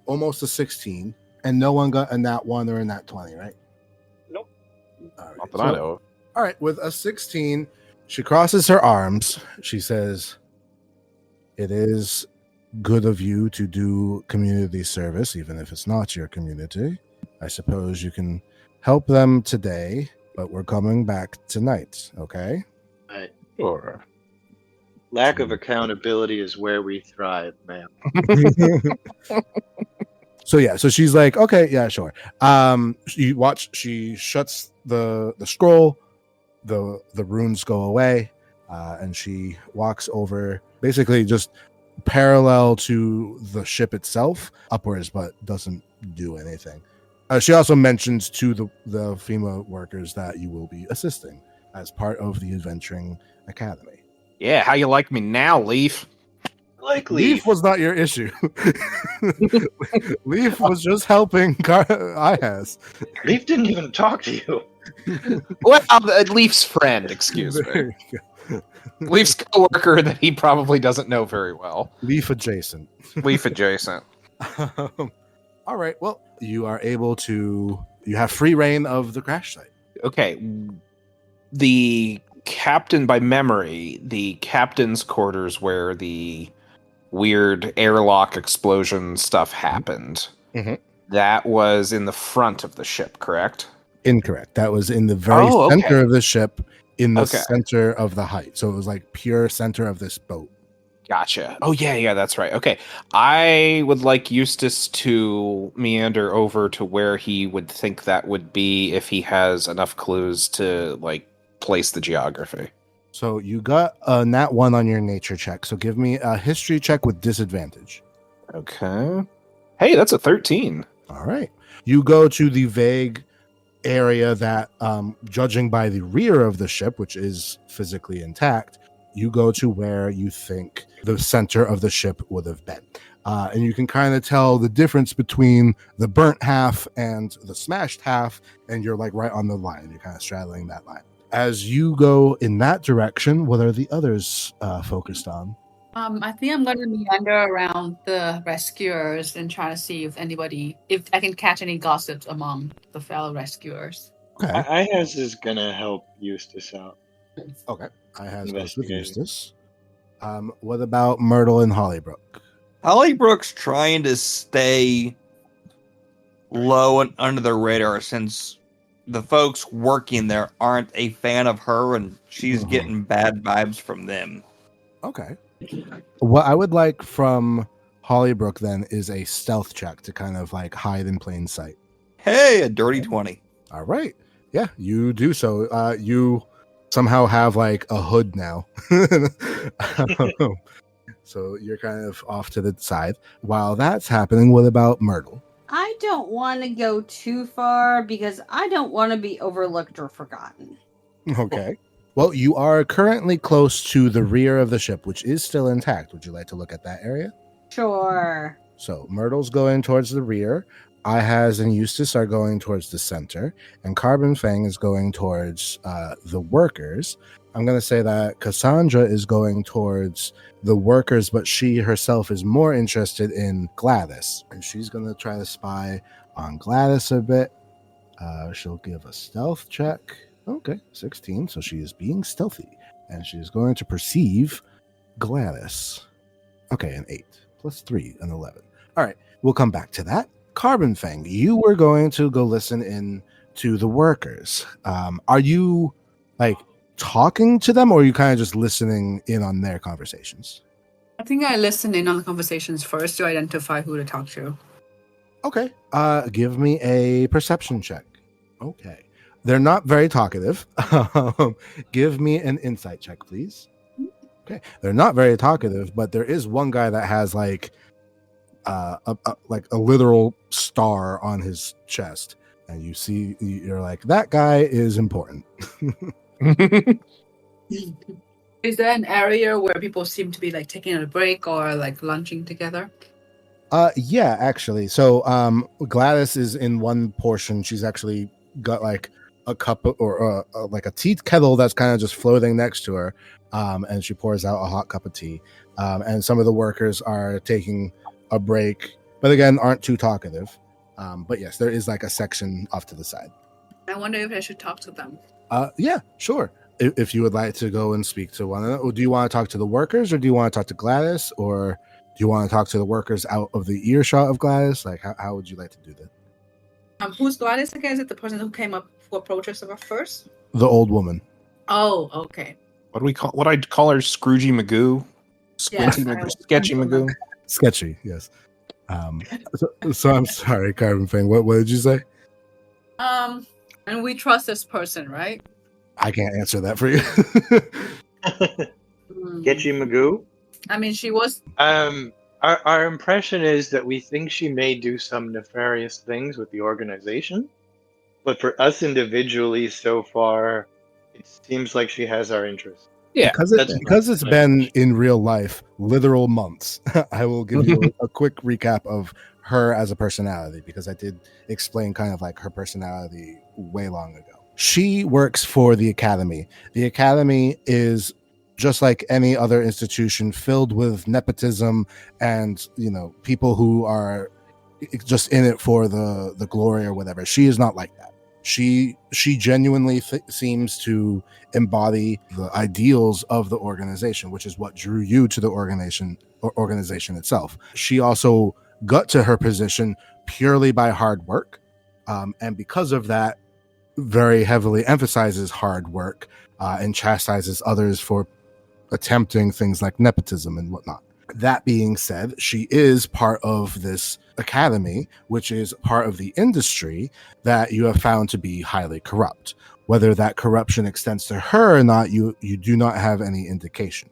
almost a 16, and no one got a nat 1 or a nat 20, right? Nope. All right, Not that I know of. all right, with a 16, she crosses her arms. She says, "It is good of you to do community service, even if it's not your community. I suppose you can help them today, but we're coming back tonight, okay?" Right. Sure. Lack of accountability is where we thrive, man. So she's like, okay, yeah, sure. You watch, she shuts the scroll, the runes go away, and she walks over, basically just parallel to the ship itself, upwards, but doesn't do anything. She also mentions to the FEMA workers that you will be assisting as part of the Adventuring Academy. Yeah, how you like me now, Leaf? Like Leaf was not your issue. Leaf was just helping IHAS. Leaf didn't even talk to you. Well, Leaf's friend, excuse me. Leaf's coworker that he probably doesn't know very well. Leaf adjacent. Leaf adjacent. All right. Well, you are able to. You have free reign of the crash site. Okay. The captain, by memory, the captain's quarters where the weird airlock explosion stuff happened. Mm-hmm. That was in the front of the ship, correct? Incorrect. That was in the very center of the ship, in the center of the height. So it was like pure center of this boat. Gotcha. Oh, yeah, that's right. Okay. I would like Eustace to meander over to where he would think that would be if he has enough clues to, like, place the geography. So you got a nat 1 on your nature check. So give me a history check with disadvantage. Okay. Hey, that's a 13. All right. You go to the vague area that, judging by the rear of the ship, which is physically intact, you go to where you think the center of the ship would have been. And you can kind of tell the difference between the burnt half and the smashed half, and you're like right on the line. You're kind of straddling that line. As you go in that direction, what are the others focused on? I think I'm going to meander around the rescuers and try to see if I can catch any gossips among the fellow rescuers. Okay. IHAS is gonna help Eustace out. Okay. I have with Eustace. What about Myrtle and Hollybrook? Hollybrook's trying to stay low and under the radar since the folks working there aren't a fan of her and she's getting bad vibes from them. Okay. What I would like from Hollybrook then is a stealth check to kind of like hide in plain sight. Hey, a dirty 20. All right. Yeah, you do so. You somehow have like a hood now. So you're kind of off to the side. While that's happening, what about Myrtle? I don't want to go too far because I don't want to be overlooked or forgotten. Okay. Well, you are currently close to the rear of the ship, which is still intact. Would you like to look at that area? Sure. So Myrtle's going towards the rear. Ihaz and Eustace are going towards the center, and Carbon Fang is going towards the workers. I'm going to say that Cassandra is going towards the workers, but she herself is more interested in Gladys, and she's going to try to spy on Gladys a bit. She'll give a stealth check. Okay, 16, so she is being stealthy, and she's going to perceive Gladys. Okay, an 8 plus 3, an 11. All right, we'll come back to that. Carbon Fang, you were going to go listen in to the workers. Are you like talking to them, or are you kind of just listening in on their conversations? I think I listen in on the conversations first to identify who to talk to. Okay, give me a perception check. Okay, they're not very talkative. Give me an insight check, please. Okay, they're not very talkative, but there is one guy that has like a literal star on his chest, and you're like, that guy is important. Is there an area where people seem to be like taking a break or like lunching together? Yeah, actually. So Gladys is in one portion. She's actually got like a cup or like a tea kettle that's kind of just floating next to her, and she pours out a hot cup of tea. And some of the workers are taking a break, but again, aren't too talkative. But yes, there is like a section off to the side. I wonder if I should talk to them. Yeah, sure. If you would like to go and speak to one another, do you want to talk to the workers, or do you want to talk to Gladys, or do you want to talk to the workers out of the earshot of Gladys? Like, how would you like to do that? Who's Gladys again? Is it the person who came up, who approached us first? The old woman. Oh, okay. What I'd call her, Scroogey Magoo, Squinty Magoo, Sketchy Magoo. Sketchy, yes. So I'm sorry, Carbon Fang. What did you say? And we trust this person, right? I can't answer that for you. Sketchy Magoo? I mean, she was. Our impression is that we think she may do some nefarious things with the organization, but for us individually, so far, it seems like she has our interest. Yeah, because it's been in real life literal months. I will give you a quick recap of her as a personality, because I did explain kind of like her personality way long ago. She works for the Academy. The Academy is just like any other institution, filled with nepotism and, people who are just in it for the glory or whatever. She is not like that. She genuinely seems to embody the ideals of the organization, which is what drew you to the organization itself. She also got to her position purely by hard work, and because of that, very heavily emphasizes hard work and chastises others for attempting things like nepotism and whatnot. That being said, she is part of this academy, which is part of the industry that you have found to be highly corrupt. Whether that corruption extends to her or not, you do not have any indication.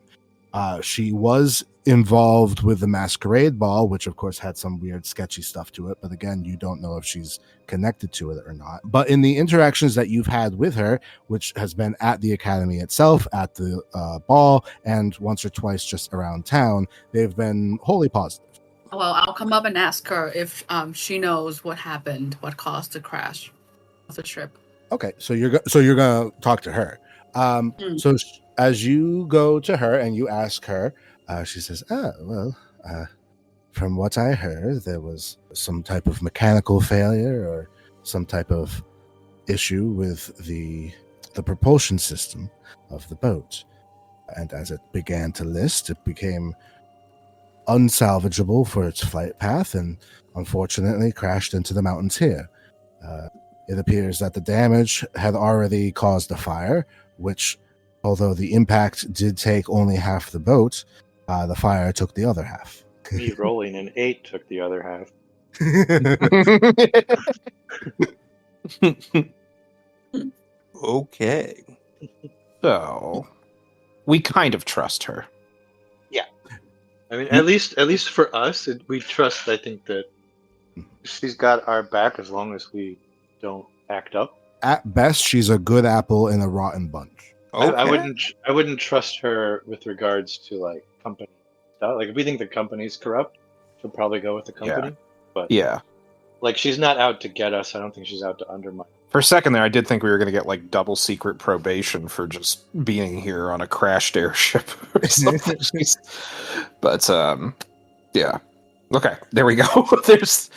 She was involved with the masquerade ball, which of course had some weird sketchy stuff to it, but again, you don't know if she's connected to it or not. But in the interactions that you've had with her, which has been at the academy itself, at the ball, and once or twice just around town, they've been wholly positive. Well, I'll come up and ask her if she knows what happened, what caused the crash of the trip. Okay, so you're gonna talk to her. So as you go to her and you ask her, she says, from what I heard, there was some type of mechanical failure or some type of issue with the propulsion system of the boat. And as it began to list, it became unsalvageable for its flight path and unfortunately crashed into the mountains here. It appears that the damage had already caused a fire, which, although the impact did take only half the boat, the fire took the other half. Me rolling an 8 took the other half. Okay. So, we kind of trust her. Yeah. I mean, at least for us, we trust. I think that she's got our back as long as we don't act up. At best, she's a good apple in a rotten bunch. I wouldn't trust her with regards to like company stuff. Like if we think the company's corrupt, she'll probably go with the company. But Yeah. like she's not out to get us. I don't think she's out to undermine. For a second there, I did think we were going to get like double secret probation for just being here on a crashed airship or something. But yeah. Okay, there we go. There's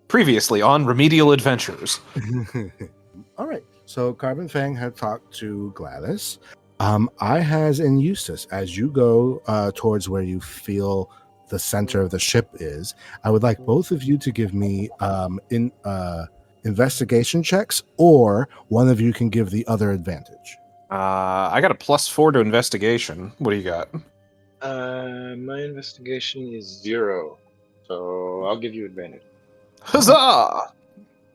previously on Remedial Adventures. All right. So Carbon Fang had talked to Gladys. I has in Eustace, as you go towards where you feel the center of the ship is, I would like both of you to give me investigation checks, or one of you can give the other advantage. I got a +4 to investigation. What do you got? My investigation is 0, so I'll give you advantage. Huzzah!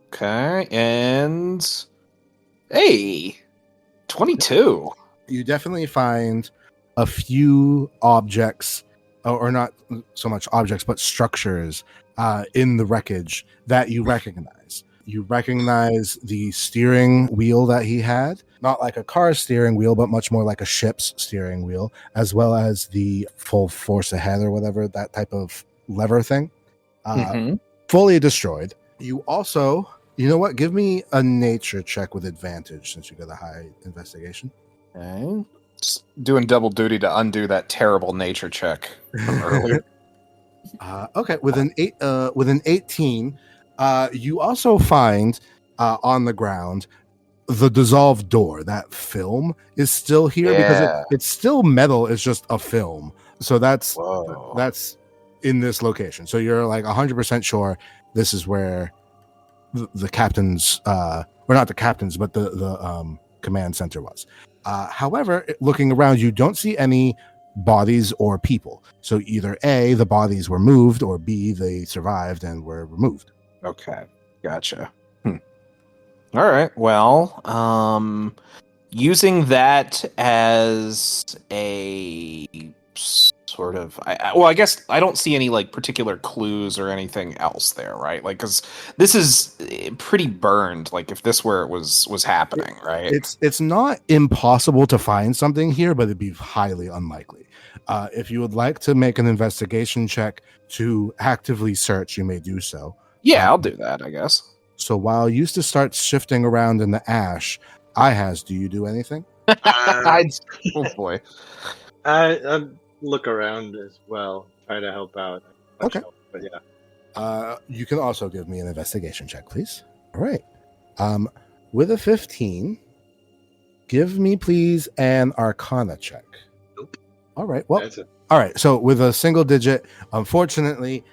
Okay, and hey, 22. You definitely find a few objects, or not so much objects, but structures in the wreckage that you recognize. You recognize the steering wheel that he had, not like a car steering wheel, but much more like a ship's steering wheel, as well as the full force ahead or whatever, that type of lever thing. Fully destroyed. You also, you know what? Give me a nature check with advantage since you got a high investigation. Okay. Just doing double duty to undo that terrible nature check from earlier. Okay, with an 18, you also find on the ground the dissolved door. That film is still here because it's still metal. It's just a film. So that's in this location. So you're like 100% sure this is where the captain's, or not the captain's, but the command center was. However, looking around, you don't see any bodies or people. So either A, the bodies were moved, or B, they survived and were removed. Okay, gotcha. All right, well, using that as a sort of, I guess I don't see any like particular clues or anything else there, right? Like, because this is pretty burned. Like, if this where it was happening, right? It's not impossible to find something here, but it'd be highly unlikely. If you would like to make an investigation check to actively search, you may do so. Yeah, I'll do that, I guess. So while Eustace starts shifting around in the ash, do you do anything? Oh boy. I look around as well, try to help out. Okay. But yeah. You can also give me an investigation check, please. All right. With a 15, give me please an Arcana check. Nope. All right. Well, all right. So with a single digit, unfortunately,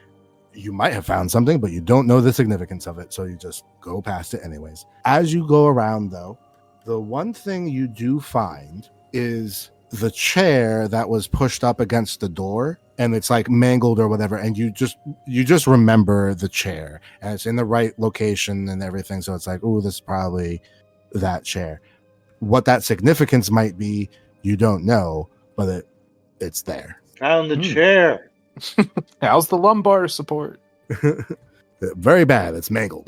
you might have found something, but you don't know the significance of it, so you just go past it anyways. As you go around, though, the one thing you do find is the chair that was pushed up against the door, and it's like mangled or whatever, and you just remember the chair, and it's in the right location and everything, so it's like, oh, this is probably that chair. What that significance might be, you don't know, but it's there. Found the chair. How's the lumbar support? Very bad. It's mangled.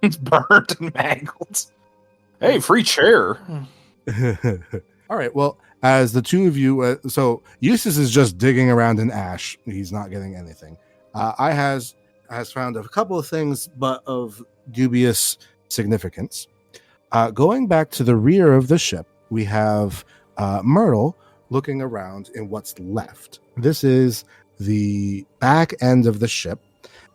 It's burned and mangled. Hey, free chair. All right. Well, as the two of you, so Eustace is just digging around in ash. He's not getting anything. I has found a couple of things, but of dubious significance. Going back to the rear of the ship, we have Myrtle looking around in what's left. This is the back end of the ship.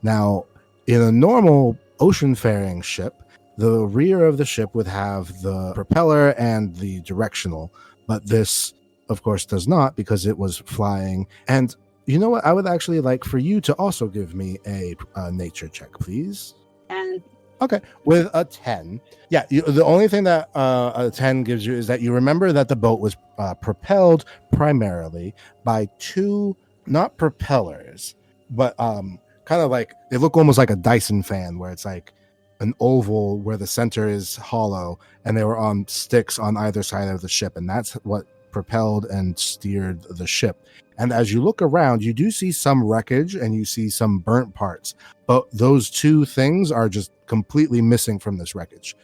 Now, in a normal ocean-faring ship, the rear of the ship would have the propeller and the directional, but this, of course, does not because it was flying. And you know what? I would actually like for you to also give me a nature check, please. And okay, with a 10. Yeah, the only thing that a 10 gives you is that you remember that the boat was propelled primarily by two, not propellers, but kind of like, they look almost like a Dyson fan, where it's like an oval where the center is hollow, and they were on sticks on either side of the ship, and that's what propelled and steered the ship. And as you look around, you do see some wreckage and you see some burnt parts, but those two things are just completely missing from this wreckage.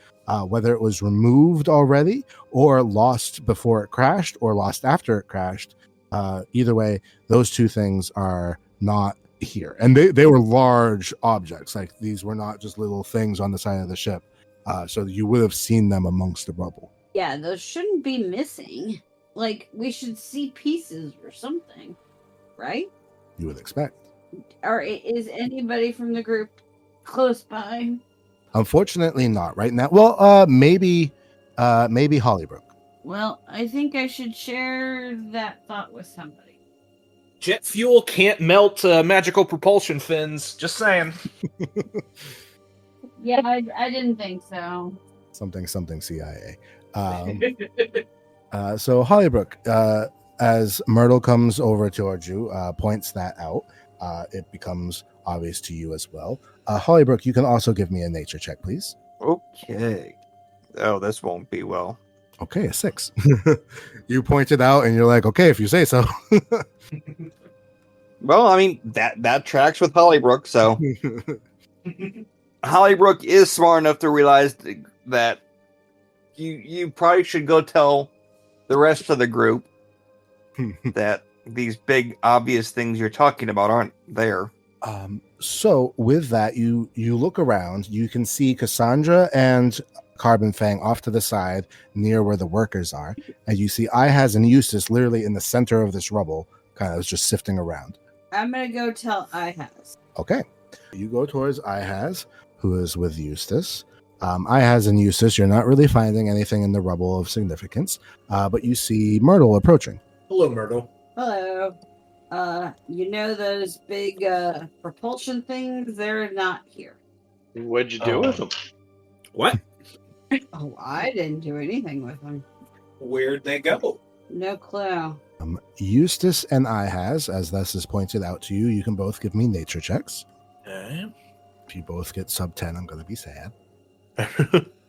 whether it was removed already or lost before it crashed or lost after it crashed. Either way, those two things are not here. And they were large objects. Like, these were not just little things on the side of the ship. So you would have seen them amongst the rubble. Yeah, those shouldn't be missing. Like, we should see pieces or something, right? You would expect. Or is anybody from the group close by? Unfortunately, not right now. Well, maybe Hollybrook. Well, I think I should share that thought with somebody. Jet fuel can't melt magical propulsion fins. Just saying. Yeah, I didn't think so. Something CIA. So Hollybrook, as Myrtle comes over towards you, points that out. It becomes obvious to you as well. Hollybrook, you can also give me a nature check, please. Okay. Oh, this won't be well. Okay, a 6. You point it out, and you're like, okay, if you say so. Well, I mean, that tracks with Hollybrook, so... Hollybrook is smart enough to realize that you probably should go tell the rest of the group that these big obvious things you're talking about aren't there. So with that, you look around, you can see Cassandra and Carbon Fang off to the side near where the workers are, and you see Ihaz and Eustace literally in the center of this rubble, kind of just sifting around. I'm gonna go tell Ihaz. Okay. You go towards Ihaz, who is with Eustace. Ihaz and Eustace, you're not really finding anything in the rubble of significance, but you see Myrtle approaching. Hello, Myrtle. Hello. You know those big propulsion things? They're not here. What'd you do with them? What? Oh, I didn't do anything with them. Where'd they go? No clue. Eustace and Ihaz, as this is pointed out to you, you can both give me nature checks. Okay. If you both get sub 10, I'm going to be sad.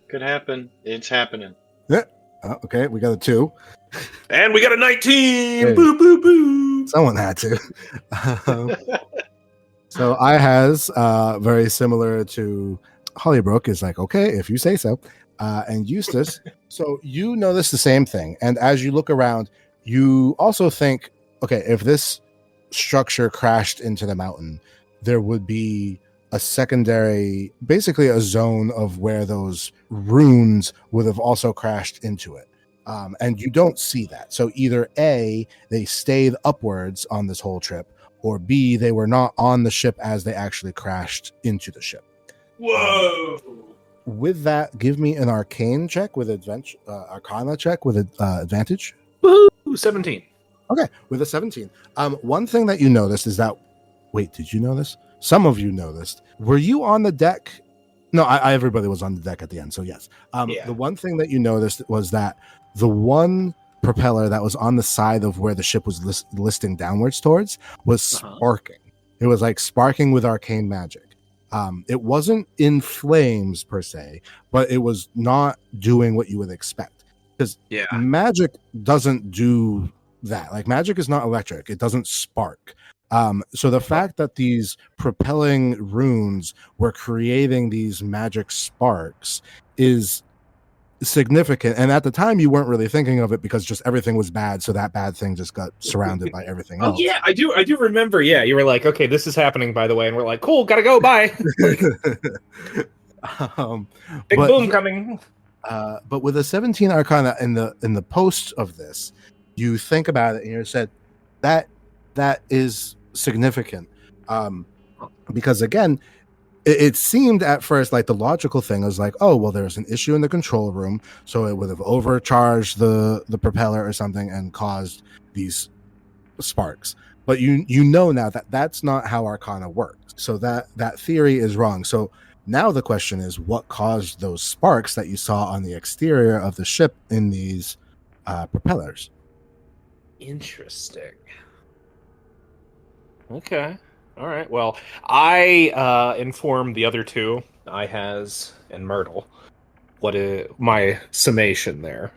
Could happen. It's happening. Yeah. Okay, we got a 2. And we got a 19! Hey. Boo, boo, boo! Someone had to. So Ihaz, very similar to Hollybrook, is like, okay, if you say so. And Eustace, so you notice the same thing. And as you look around, you also think, okay, if this structure crashed into the mountain, there would be a secondary, basically a zone of where those runes would have also crashed into it. And you don't see that. So either A, they stayed upwards on this whole trip, or B, they were not on the ship as they actually crashed into the ship. Whoa! With that, give me an arcane check with arcana check with advantage. Woohoo! 17. Okay, with a 17. One thing that you noticed is that, wait, did you know this? Some of you noticed. Were you on the deck? No, everybody was on the deck at the end, so yes. Yeah. The one thing that you noticed was that the one propeller that was on the side of where the ship was listing downwards towards was sparking. It was like sparking with arcane magic. It wasn't in flames per se, but it was not doing what you would expect. Because magic doesn't do that. Like, magic is not electric. It doesn't spark. So the fact that these propelling runes were creating these magic sparks is significant. And at the time, you weren't really thinking of it because just everything was bad. So that bad thing just got surrounded by everything else. Oh, yeah, I do remember. Yeah, you were like, okay, this is happening, by the way. And we're like, cool, gotta go, bye. Big boom coming. But with a 17 Arcana in the post of this, you think about it and you said that is significant. Because again, it seemed at first like the logical thing was like, oh, well, there's an issue in the control room, so it would have overcharged the propeller or something and caused these sparks. But you know now that that's not how Arcana works. So that theory is wrong. So now the question is, what caused those sparks that you saw on the exterior of the ship in these propellers? Interesting. Okay. All right. Well, I informed the other two, Ihaz and Myrtle, what is my summation there.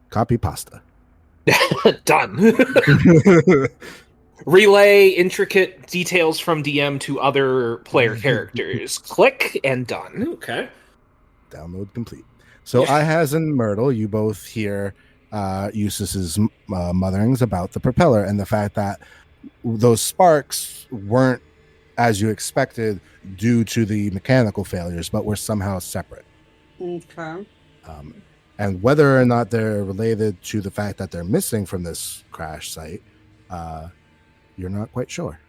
Copy pasta. Done. Relay intricate details from DM to other player characters. Click and done. Okay. Download complete. So Ihaz and Myrtle, you both hear Eustace's mutterings about the propeller and the fact that those sparks weren't as you expected due to the mechanical failures, but were somehow separate. Okay. And whether or not they're related to the fact that they're missing from this crash site, you're not quite sure.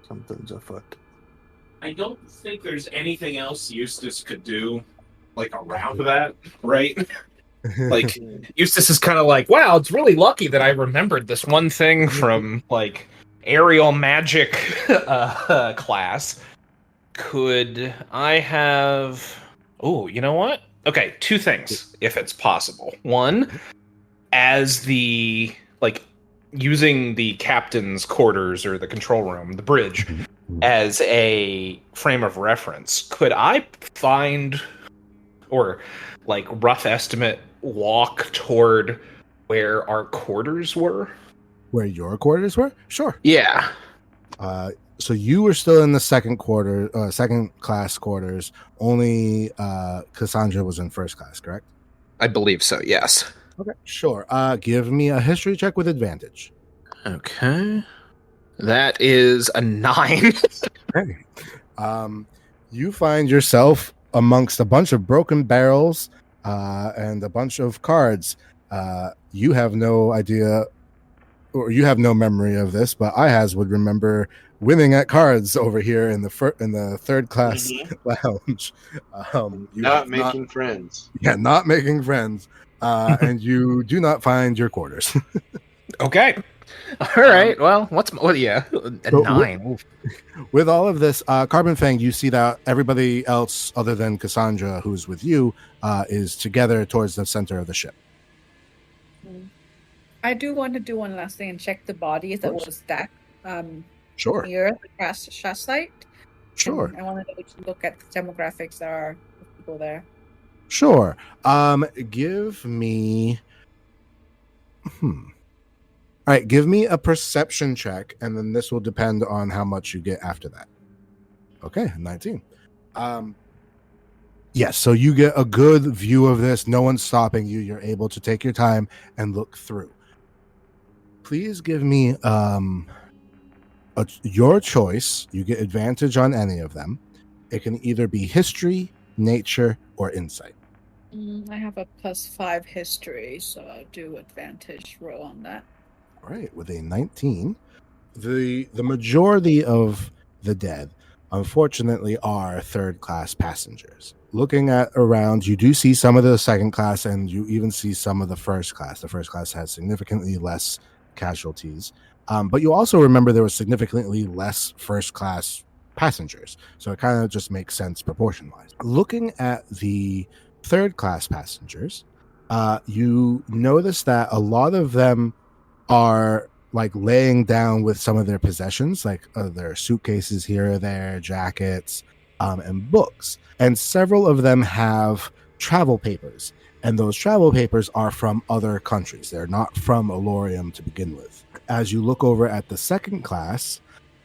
Something's afoot. I don't think there's anything else Eustace could do, like, around that, right? Like, Eustace is kind of like, wow, it's really lucky that I remembered this one thing from, like, aerial magic class. Could I have... Oh, you know what? Okay, 2 things, if it's possible. One, as the, like, using the captain's quarters or the control room, the bridge, as a frame of reference, could I find, or, like, rough estimate, walk toward where our quarters were? Where your quarters were? Sure. Yeah. So you were still in the second class quarters. Only Cassandra was in first class, correct? I believe so, yes. Okay, sure. Give me a history check with advantage. Okay. That is a 9. Okay. You find yourself amongst a bunch of broken barrels and a bunch of cards. You have no idea, or you have no memory of this, but Ihaz would remember winning at cards over here in the third class lounge. Not making friends. Yeah, not making friends. And you do not find your quarters. Okay. All right. Well, a 9. With all of this, Carbon Fang, you see that everybody else other than Cassandra, who's with you, is together towards the center of the ship. I do want to do one last thing and check the bodies that was stacked Sure. near the crash site. Sure. And I want to look at the demographics that are people there. Sure. Give me... All right, give me a perception check, and then this will depend on how much you get after that. Okay, 19. Yes, so you get a good view of this. No one's stopping you. You're able to take your time and look through. Please give me your choice. You get advantage on any of them. It can either be history, nature, or insight. I have a +5 history, so I'll do advantage roll on that. All right, with a 19, the majority of the dead, unfortunately, are third-class passengers. Looking at around, you do see some of the second class, and you even see some of the first class. The first class has significantly less casualties, but you also remember there was significantly less first-class passengers, so it kind of just makes sense proportion-wise. Looking at the third-class passengers, you notice that a lot of them are like laying down with some of their possessions, like their suitcases here or there, jackets, and books. And several of them have travel papers. And those travel papers are from other countries. They're not from Elorium to begin with. As you look over at the second class,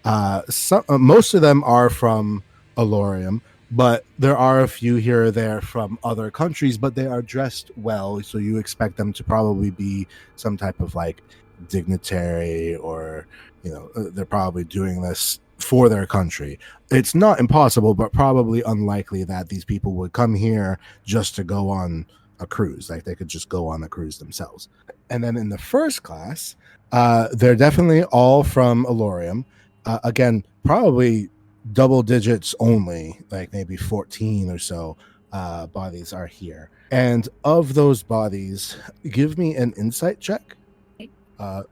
most of them are from Elorium, but there are a few here or there from other countries, but they are dressed well. So you expect them to probably be some type of like dignitary, or they're probably doing this for their country. It's not impossible, but probably unlikely that these people would come here just to go on a cruise. Like they could just go on a cruise themselves. And then in the first class, they're definitely all from Elorium. Again, probably double digits only, like maybe 14 or so bodies are here. And of those bodies, give me an insight check.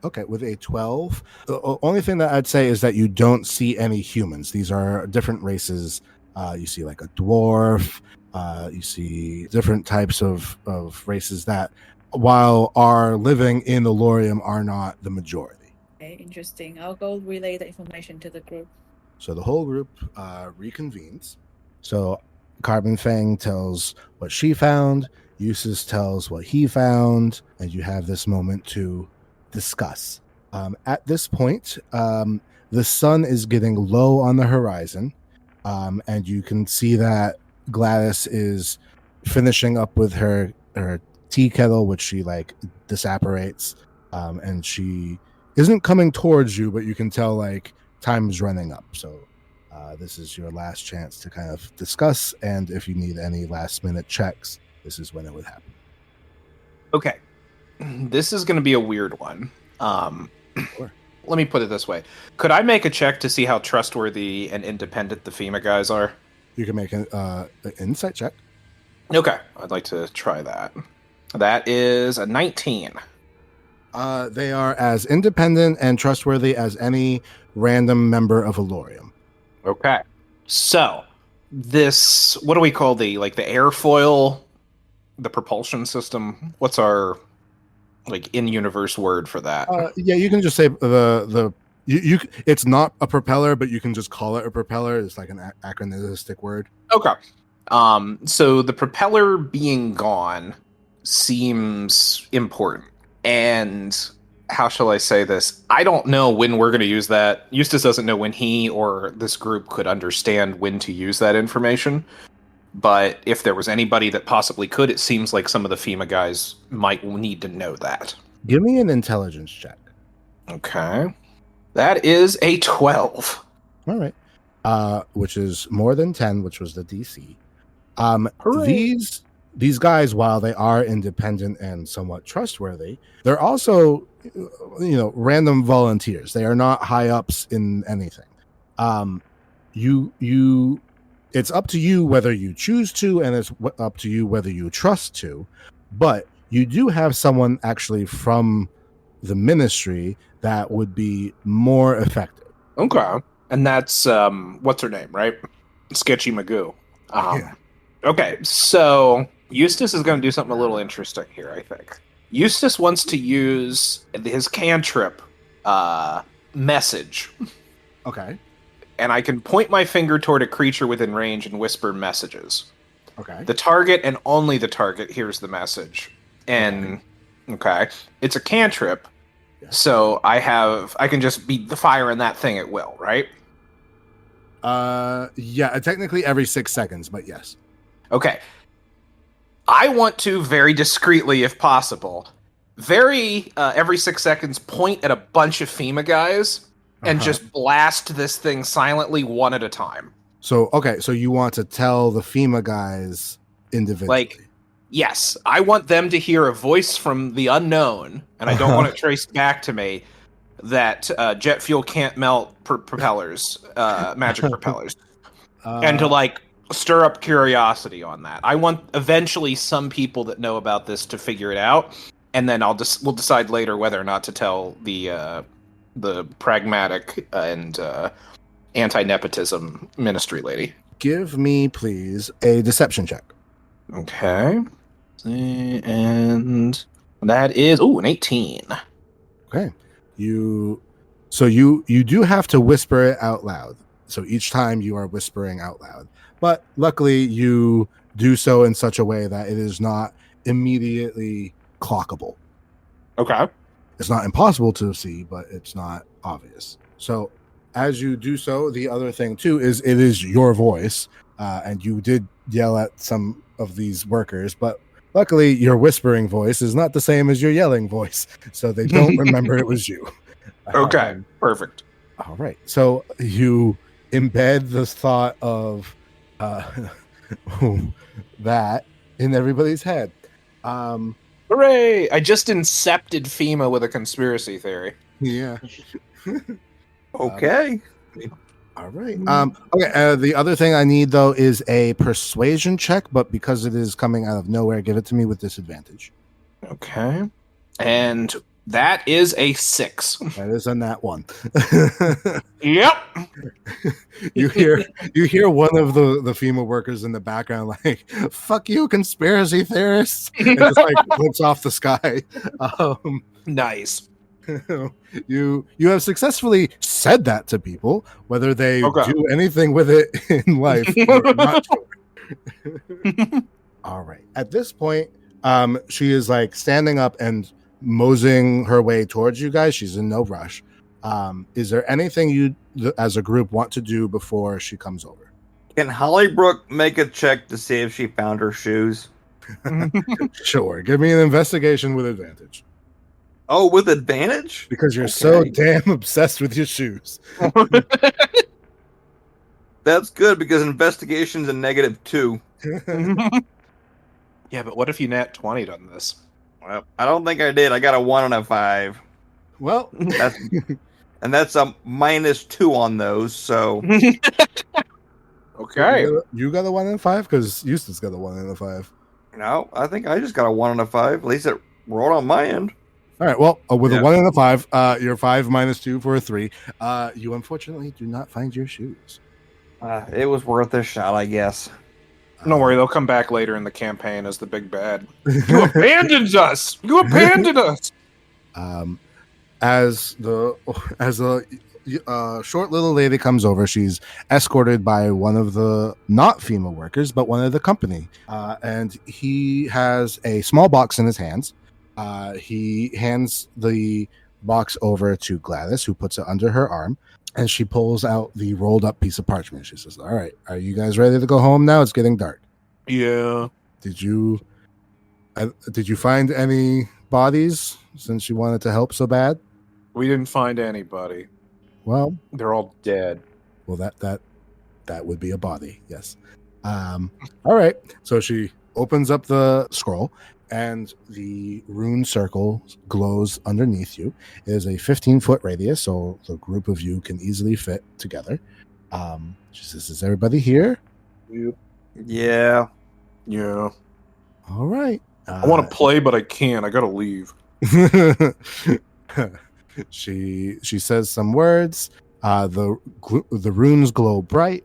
Okay, with a 12. The only thing that I'd say is that you don't see any humans. These are different races. You see like a dwarf. You see different types of races that, while are living in Elorium, are not the majority. Okay, interesting. I'll go relay the information to the group. So the whole group reconvenes. So Carbon Fang tells what she found. Eustace tells what he found. And you have this moment to discuss. At this point, the sun is getting low on the horizon, and you can see that Gladys is finishing up with her tea kettle, which she like disapparates, and she isn't coming towards you, but you can tell like time is running up. So this is your last chance to kind of discuss, and if you need any last minute checks, this is when it would happen. Okay, this is going to be a weird one. Sure. Let me put it this way: could I make a check to see how trustworthy and independent the FEMA guys are? You can make an insight check. Okay, I'd like to try that. That is a 19. They are as independent and trustworthy as any random member of Elorium. Okay. So, this, what do we call the airfoil, the propulsion system? What's our, in-universe word for that? Yeah, you can just say you it's not a propeller, but you can just call it a propeller. It's like an acronistic word. Okay. So the propeller being gone seems important. And how shall I say this? I don't know when we're going to use that. Eustace doesn't know when he or this group could understand when to use that information. But if there was anybody that possibly could, it seems like some of the FEMA guys might need to know that. Give me an intelligence check. Okay. That is a 12. All right. Which is more than 10, which was the DC. Hooray. These guys, while they are independent and somewhat trustworthy, they're also, random volunteers. They are not high ups in anything. It's up to you whether you choose to, and it's up to you whether you trust to. But you do have someone actually from the ministry that would be more effective. Okay. And that's, what's her name, right? Sketchy Magoo. Yeah. Okay, so Eustace is going to do something a little interesting here, I think. Eustace wants to use his cantrip message. Okay. And I can point my finger toward a creature within range and whisper messages. Okay. The target and only the target hears the message. And, okay, it's a cantrip, so I can just beat the fire in that thing at will, right? Yeah, technically every 6 seconds, but yes. Okay. I want to very discreetly, if possible, every 6 seconds, point at a bunch of FEMA guys and just blast this thing silently one at a time. So you want to tell the FEMA guys individually. Yes, I want them to hear a voice from the unknown, and I don't want it traced back to me that jet fuel can't melt propellers, magic propellers, and to stir up curiosity on that. I want eventually some people that know about this to figure it out, and then we'll decide later whether or not to tell the pragmatic and anti-nepotism ministry lady. Give me, please, a deception check. Okay. And that is an 18. Okay. You do have to whisper it out loud. So each time you are whispering out loud. But luckily you do so in such a way that it is not immediately clockable. Okay. It's not impossible to see, but it's not obvious. So as you do so, the other thing too is it is your voice, and you did yell at some of these workers, but luckily your whispering voice is not the same as your yelling voice, so they don't remember it was you. Okay, perfect. All right, so you embed this thought of that in everybody's head. Hooray! I just incepted FEMA with a conspiracy theory. Yeah. Okay. All right. Okay. The other thing I need though is a persuasion check, but because it is coming out of nowhere, give it to me with disadvantage. Okay. And that is a 6. That is a nat 1. Yep. You hear one of the FEMA workers in the background like, "Fuck you, conspiracy theorists!" and just looks off the sky. Nice. You have successfully said that to people, whether they do anything with it in life. I'm not sure. All right. At this point, she is standing up and moseying her way towards you guys. She's in no rush. Is there anything you, as a group, want to do before she comes over? Can Hollybrook make a check to see if she found her shoes? Sure. Give me an investigation with advantage. Oh, with advantage? Because you're so damn obsessed with your shoes. That's good because investigation's a -2. Yeah, but what if you nat 20'd on this? Well, I don't think I did. I got a 1 and a 5. Well, that's a -2 on those. So okay, you got a 1 and a 5 because Eustace got a 1 and a 5. No, I think I just got a 1 and a 5. At least it rolled on my end. All right. Well, with a 1 and a 5, you're 5 minus 2 for a 3. You unfortunately do not find your shoes. It was worth a shot, I guess. Don't worry, they'll come back later in the campaign as the big bad. You abandoned us! You abandoned us! As a short little lady comes over, she's escorted by one of the not female workers, but one of the company. And he has a small box in his hands. He hands the box over to Gladys, who puts it under her arm. And she pulls out the rolled up piece of parchment. She says, all right, are you guys ready to go home now? It's getting dark. Yeah. Did you find any bodies since you wanted to help so bad? We didn't find anybody. Well, they're all dead. Well, that would be a body. Yes. All right. So she opens up the scroll and the rune circle glows underneath you. It is a 15-foot radius, so the group of you can easily fit together. She says, is everybody here? Yep. Yeah. Yeah. All right. I want to play, but I can't. I gotta leave. She says some words. The runes glow bright.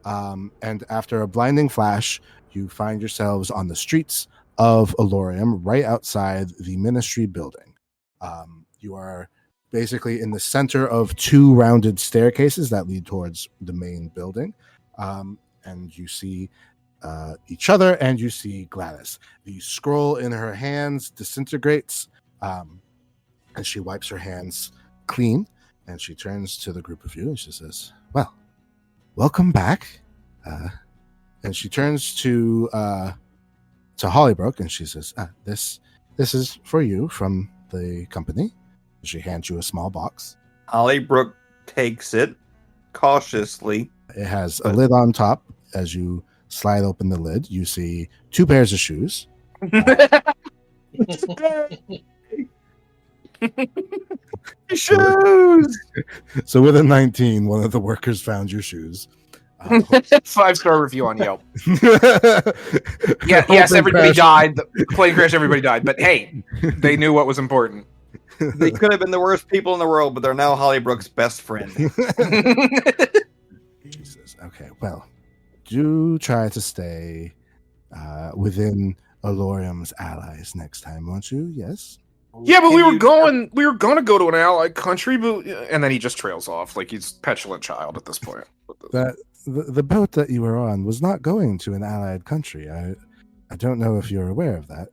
And after a blinding flash, you find yourselves on the streets of Alorium, right outside the ministry building. You are basically in the center of 2 rounded staircases that lead towards the main building. And you see each other, and you see Gladys. The scroll in her hands disintegrates, and she wipes her hands clean, and she turns to the group of you, and she says, well, welcome back. And she turns to Hollybrook, and she says, this is for you from the company. She hands you a small box. Hollybrook takes it cautiously. It has a lid on top. As you slide open the lid, you see 2 pairs of shoes. Shoes! So with a 19, one of the workers found your shoes. 5-star review on Yelp. Yes, everybody died. The plane crash, everybody died. But hey, they knew what was important. They could have been the worst people in the world, but they're now Hollybrook's best friend. Jesus. Okay, well, do try to stay within Alorium's allies next time, won't you? Yes? Yeah, but we were going to go to an allied country, but and then he just trails off like he's a petulant child at this point. The boat that you were on was not going to an allied country. I don't know if you're aware of that.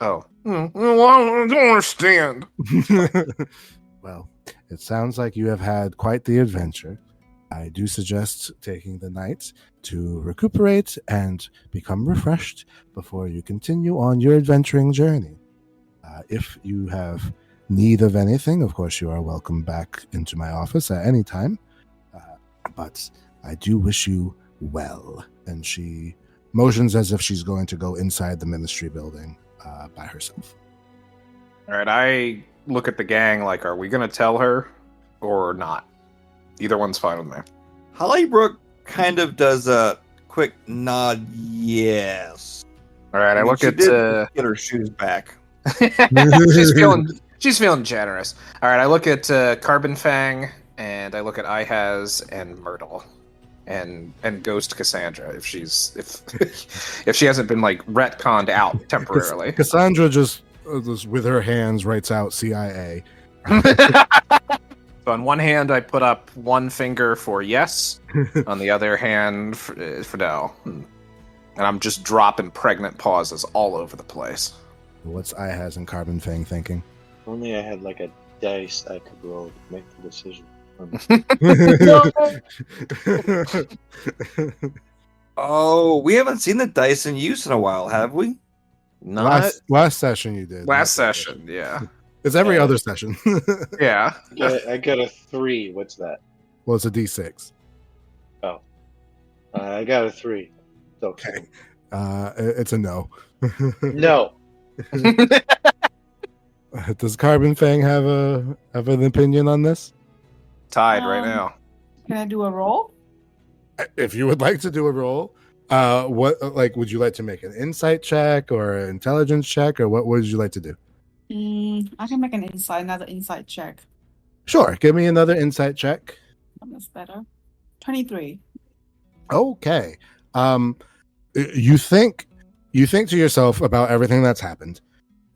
Oh. Well, I don't understand. Well, it sounds like you have had quite the adventure. I do suggest taking the night to recuperate and become refreshed before you continue on your adventuring journey. If you have need of anything, of course, you are welcome back into my office at any time. But I do wish you well. And she motions as if she's going to go inside the ministry building by herself. All right, I look at the gang like, are we going to tell her or not? Either one's fine with me. Hollybrook kind of does a quick nod, yes. All right, I look at get her shoes back. she's feeling generous. All right, I look at Carbon Fang, and I look at Ihaz and Myrtle, and Ghost Cassandra if she hasn't been like retconned out temporarily. Cassandra just with her hands writes out CIA. So on one hand, I put up one finger for yes. On the other hand, for no. And I'm just dropping pregnant pauses all over the place. What's Ihaz and Carbon Fang thinking? If only I had like a dice I could roll to make the decision. Oh, we haven't seen the dice in use in a while, have we? Not Last session you did. last session, yeah. It's every other session. Yeah. I got a 3. What's that? Well, it's a D6. I got a 3. So Okay. It's a no. No. Does Carbon Fang have an opinion on this? Tied right now. Can I do a roll? If you would like to do a roll, would you like to make an insight check or an intelligence check, or what would you like to do? I can make another insight check. Sure, give me another insight check. That's better. 23. Okay. You think to yourself about everything that's happened.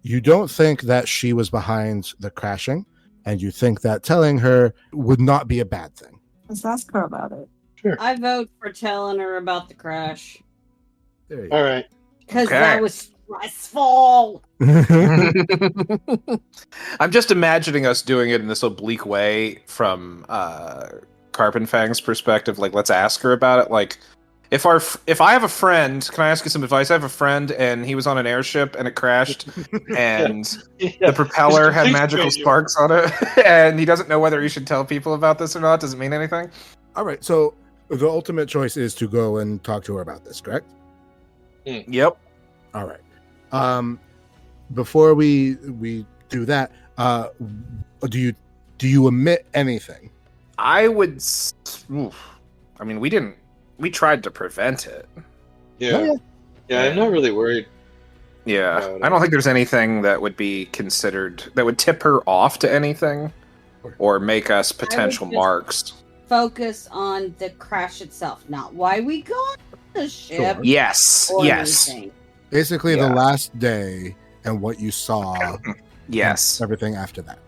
You don't think that she was behind the crashing, and you think that telling her would not be a bad thing. Let's ask her about it. Sure. I vote for telling her about the crash. There you All right. Because Okay. that was stressful. go. I'm just imagining us doing it in this oblique way from Carpenfang's perspective. Like, let's ask her about it. Like, if I have a friend, can I ask you some advice? I have a friend, and he was on an airship, and it crashed, and the propeller had magical sparks on it, and he doesn't know whether he should tell people about this or not. Does it mean anything? All right, so the ultimate choice is to go and talk to her about this, correct? Yep. All right. Before we do that, do you omit anything? I would. I mean, we tried to prevent it. Yeah. I'm not really worried. Yeah, I don't think there's anything that would be considered that would tip her off to anything or make us potential just- marks. Focus on the crash itself, not why we got on the ship. Sure. Yes. or Yes. anything. Basically, Yeah. the last day and what you saw. Yes. and everything after that.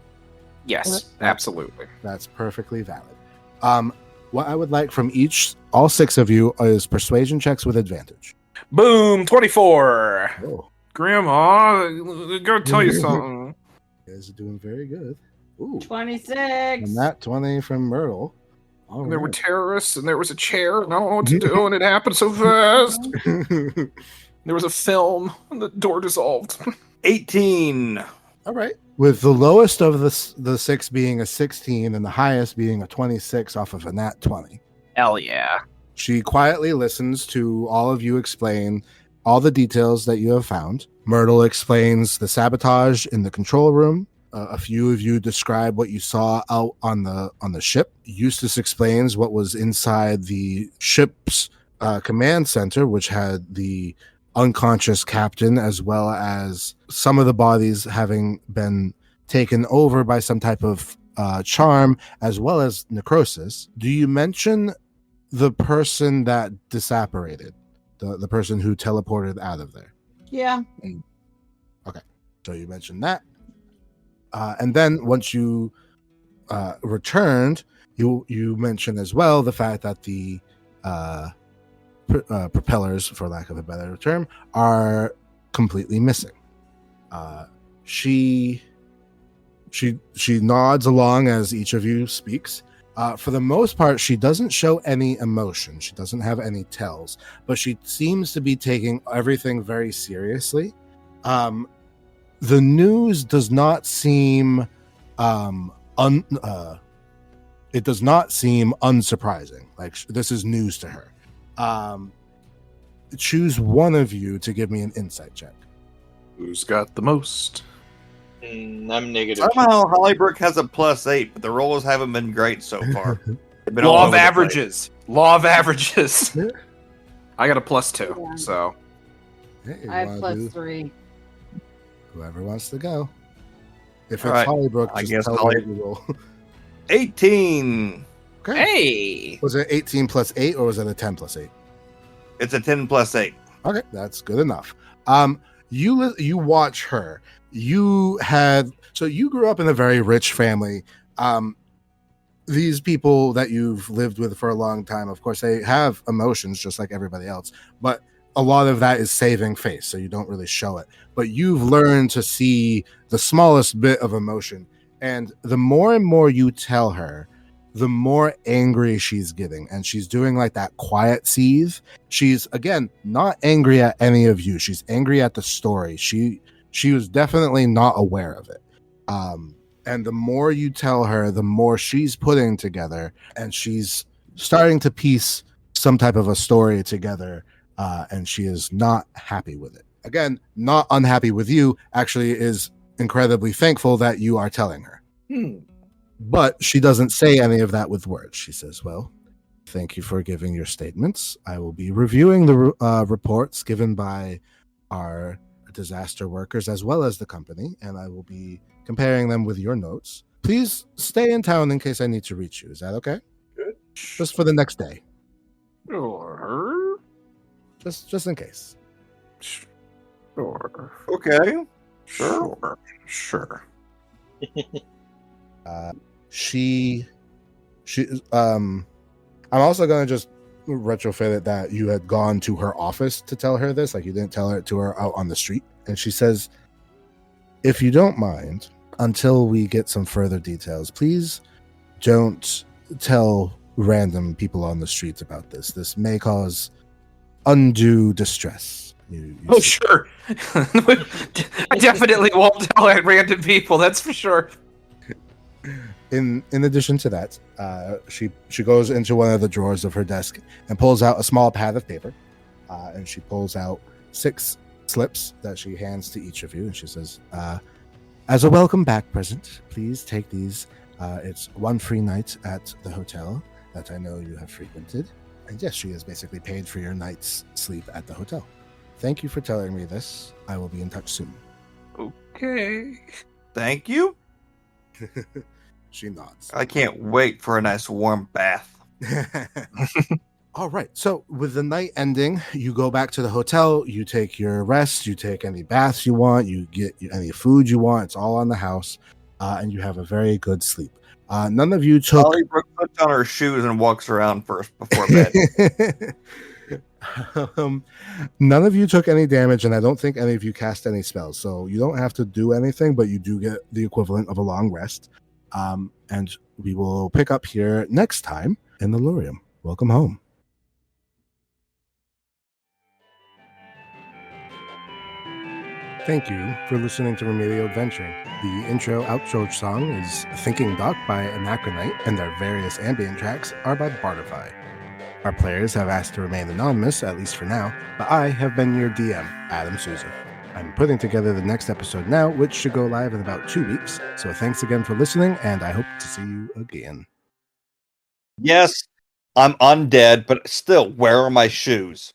Yes. Absolutely. That's perfectly valid. What I would like from all six of you is persuasion checks with advantage. Boom. 24. Oh, Grandma, I gotta tell you something. you guys are doing very good. Ooh, 26. and that 20 from Myrtle. All There were right. terrorists, and there was a chair, and I don't know what to do, and it happened so fast. There was a film, and the door dissolved. 18. All right. With the lowest of the six being a 16 and the highest being a 26 off of a nat 20. Hell yeah. She quietly listens to all of you explain all the details that you have found. Myrtle explains the sabotage in the control room. A few of you describe what you saw out on the ship. Eustace explains what was inside the ship's command center, which had the unconscious captain, as well as some of the bodies having been taken over by some type of charm, as well as necrosis. Do you mention the person that disapparated, the person who teleported out of there? Yeah. Okay, so you mentioned that. And then once you returned, you mentioned as well the fact that the propellers, for lack of a better term, are completely missing. She nods along as each of you speaks. For the most part, she doesn't show any emotion. She doesn't have any tells, but she seems to be taking everything very seriously. The news does not seem it does not seem unsurprising. Like this is news to her. Choose one of you to give me an insight check. Who's got the most? I'm negative. Somehow Hollybrook has a +8, but the rolls haven't been great so far. They've been all Law over of the place. averages. Law of averages. Yeah. I got a +2, Yeah. so Hey, you I have wanna do +3. whoever wants to go. If it's All right. Hollybrook, I just guess tell me Holly- what you roll. 18. Okay. hey. Was it 18 plus 8 or was it a 10 plus 8? It's a 10 + 8. Okay, that's good enough. You watch her. You grew up in a very rich family. These people that you've lived with for a long time, of course, they have emotions just like everybody else, but a lot of that is saving face, so you don't really show it. But you've learned to see the smallest bit of emotion, and the more and more you tell her the more angry she's getting, and she's doing like that quiet seethe. She's again not angry at any of you. She's angry at the story. She was definitely not aware of it. And the more you tell her, the more she's putting together, and she's starting to piece some type of a story together, and she is not happy with it. Again, not unhappy with you, actually is incredibly thankful that you are telling her. But she doesn't say any of that with words. She says, well, thank you for giving your statements. I will be reviewing the reports given by our disaster workers as well as the company, and I will be comparing them with your notes. Please stay in town in case I need to reach you. Is that okay? Good. Just for the next day. Sure. Just in case. Sure. Okay. Sure. I'm also gonna just retrofit it that you had gone to her office to tell her this, like you didn't tell it to her out on the street. And she says, if you don't mind, until we get some further details, please don't tell random people on the streets about this. This may cause undue distress. Oh, sure. I definitely won't tell random people, that's for sure. In addition to that, she goes into one of the drawers of her desk and pulls out a small pad of paper, and she pulls out 6 slips that she hands to each of you, and she says, as a welcome back present, please take these. It's 1 free night at the hotel that I know you have frequented. And yes, she has basically paid for your night's sleep at the hotel. Thank you for telling me this. I will be in touch soon. Okay. Thank you. She nods. I can't wait for a nice warm bath. All right. So with the night ending, you go back to the hotel, you take your rest, you take any baths you want, you get any food you want. It's all on the house, and you have a very good sleep. None of you took... Holly Brooke puts on her shoes and walks around first before bed. None of you took any damage, and I don't think any of you cast any spells. So you don't have to do anything, but you do get the equivalent of a long rest. And we will pick up here next time in the Lurium. Welcome home. Thank you for listening to Remedial Adventuring. The intro-outro song is Thinking Doc by Anachronite, and our various ambient tracks are by Bardify. Our players have asked to remain anonymous, at least for now, but I have been your DM, Adam Souza. I'm putting together the next episode now, which should go live in about 2 weeks. So thanks again for listening, and I hope to see you again. Yes, I'm undead, but still, where are my shoes?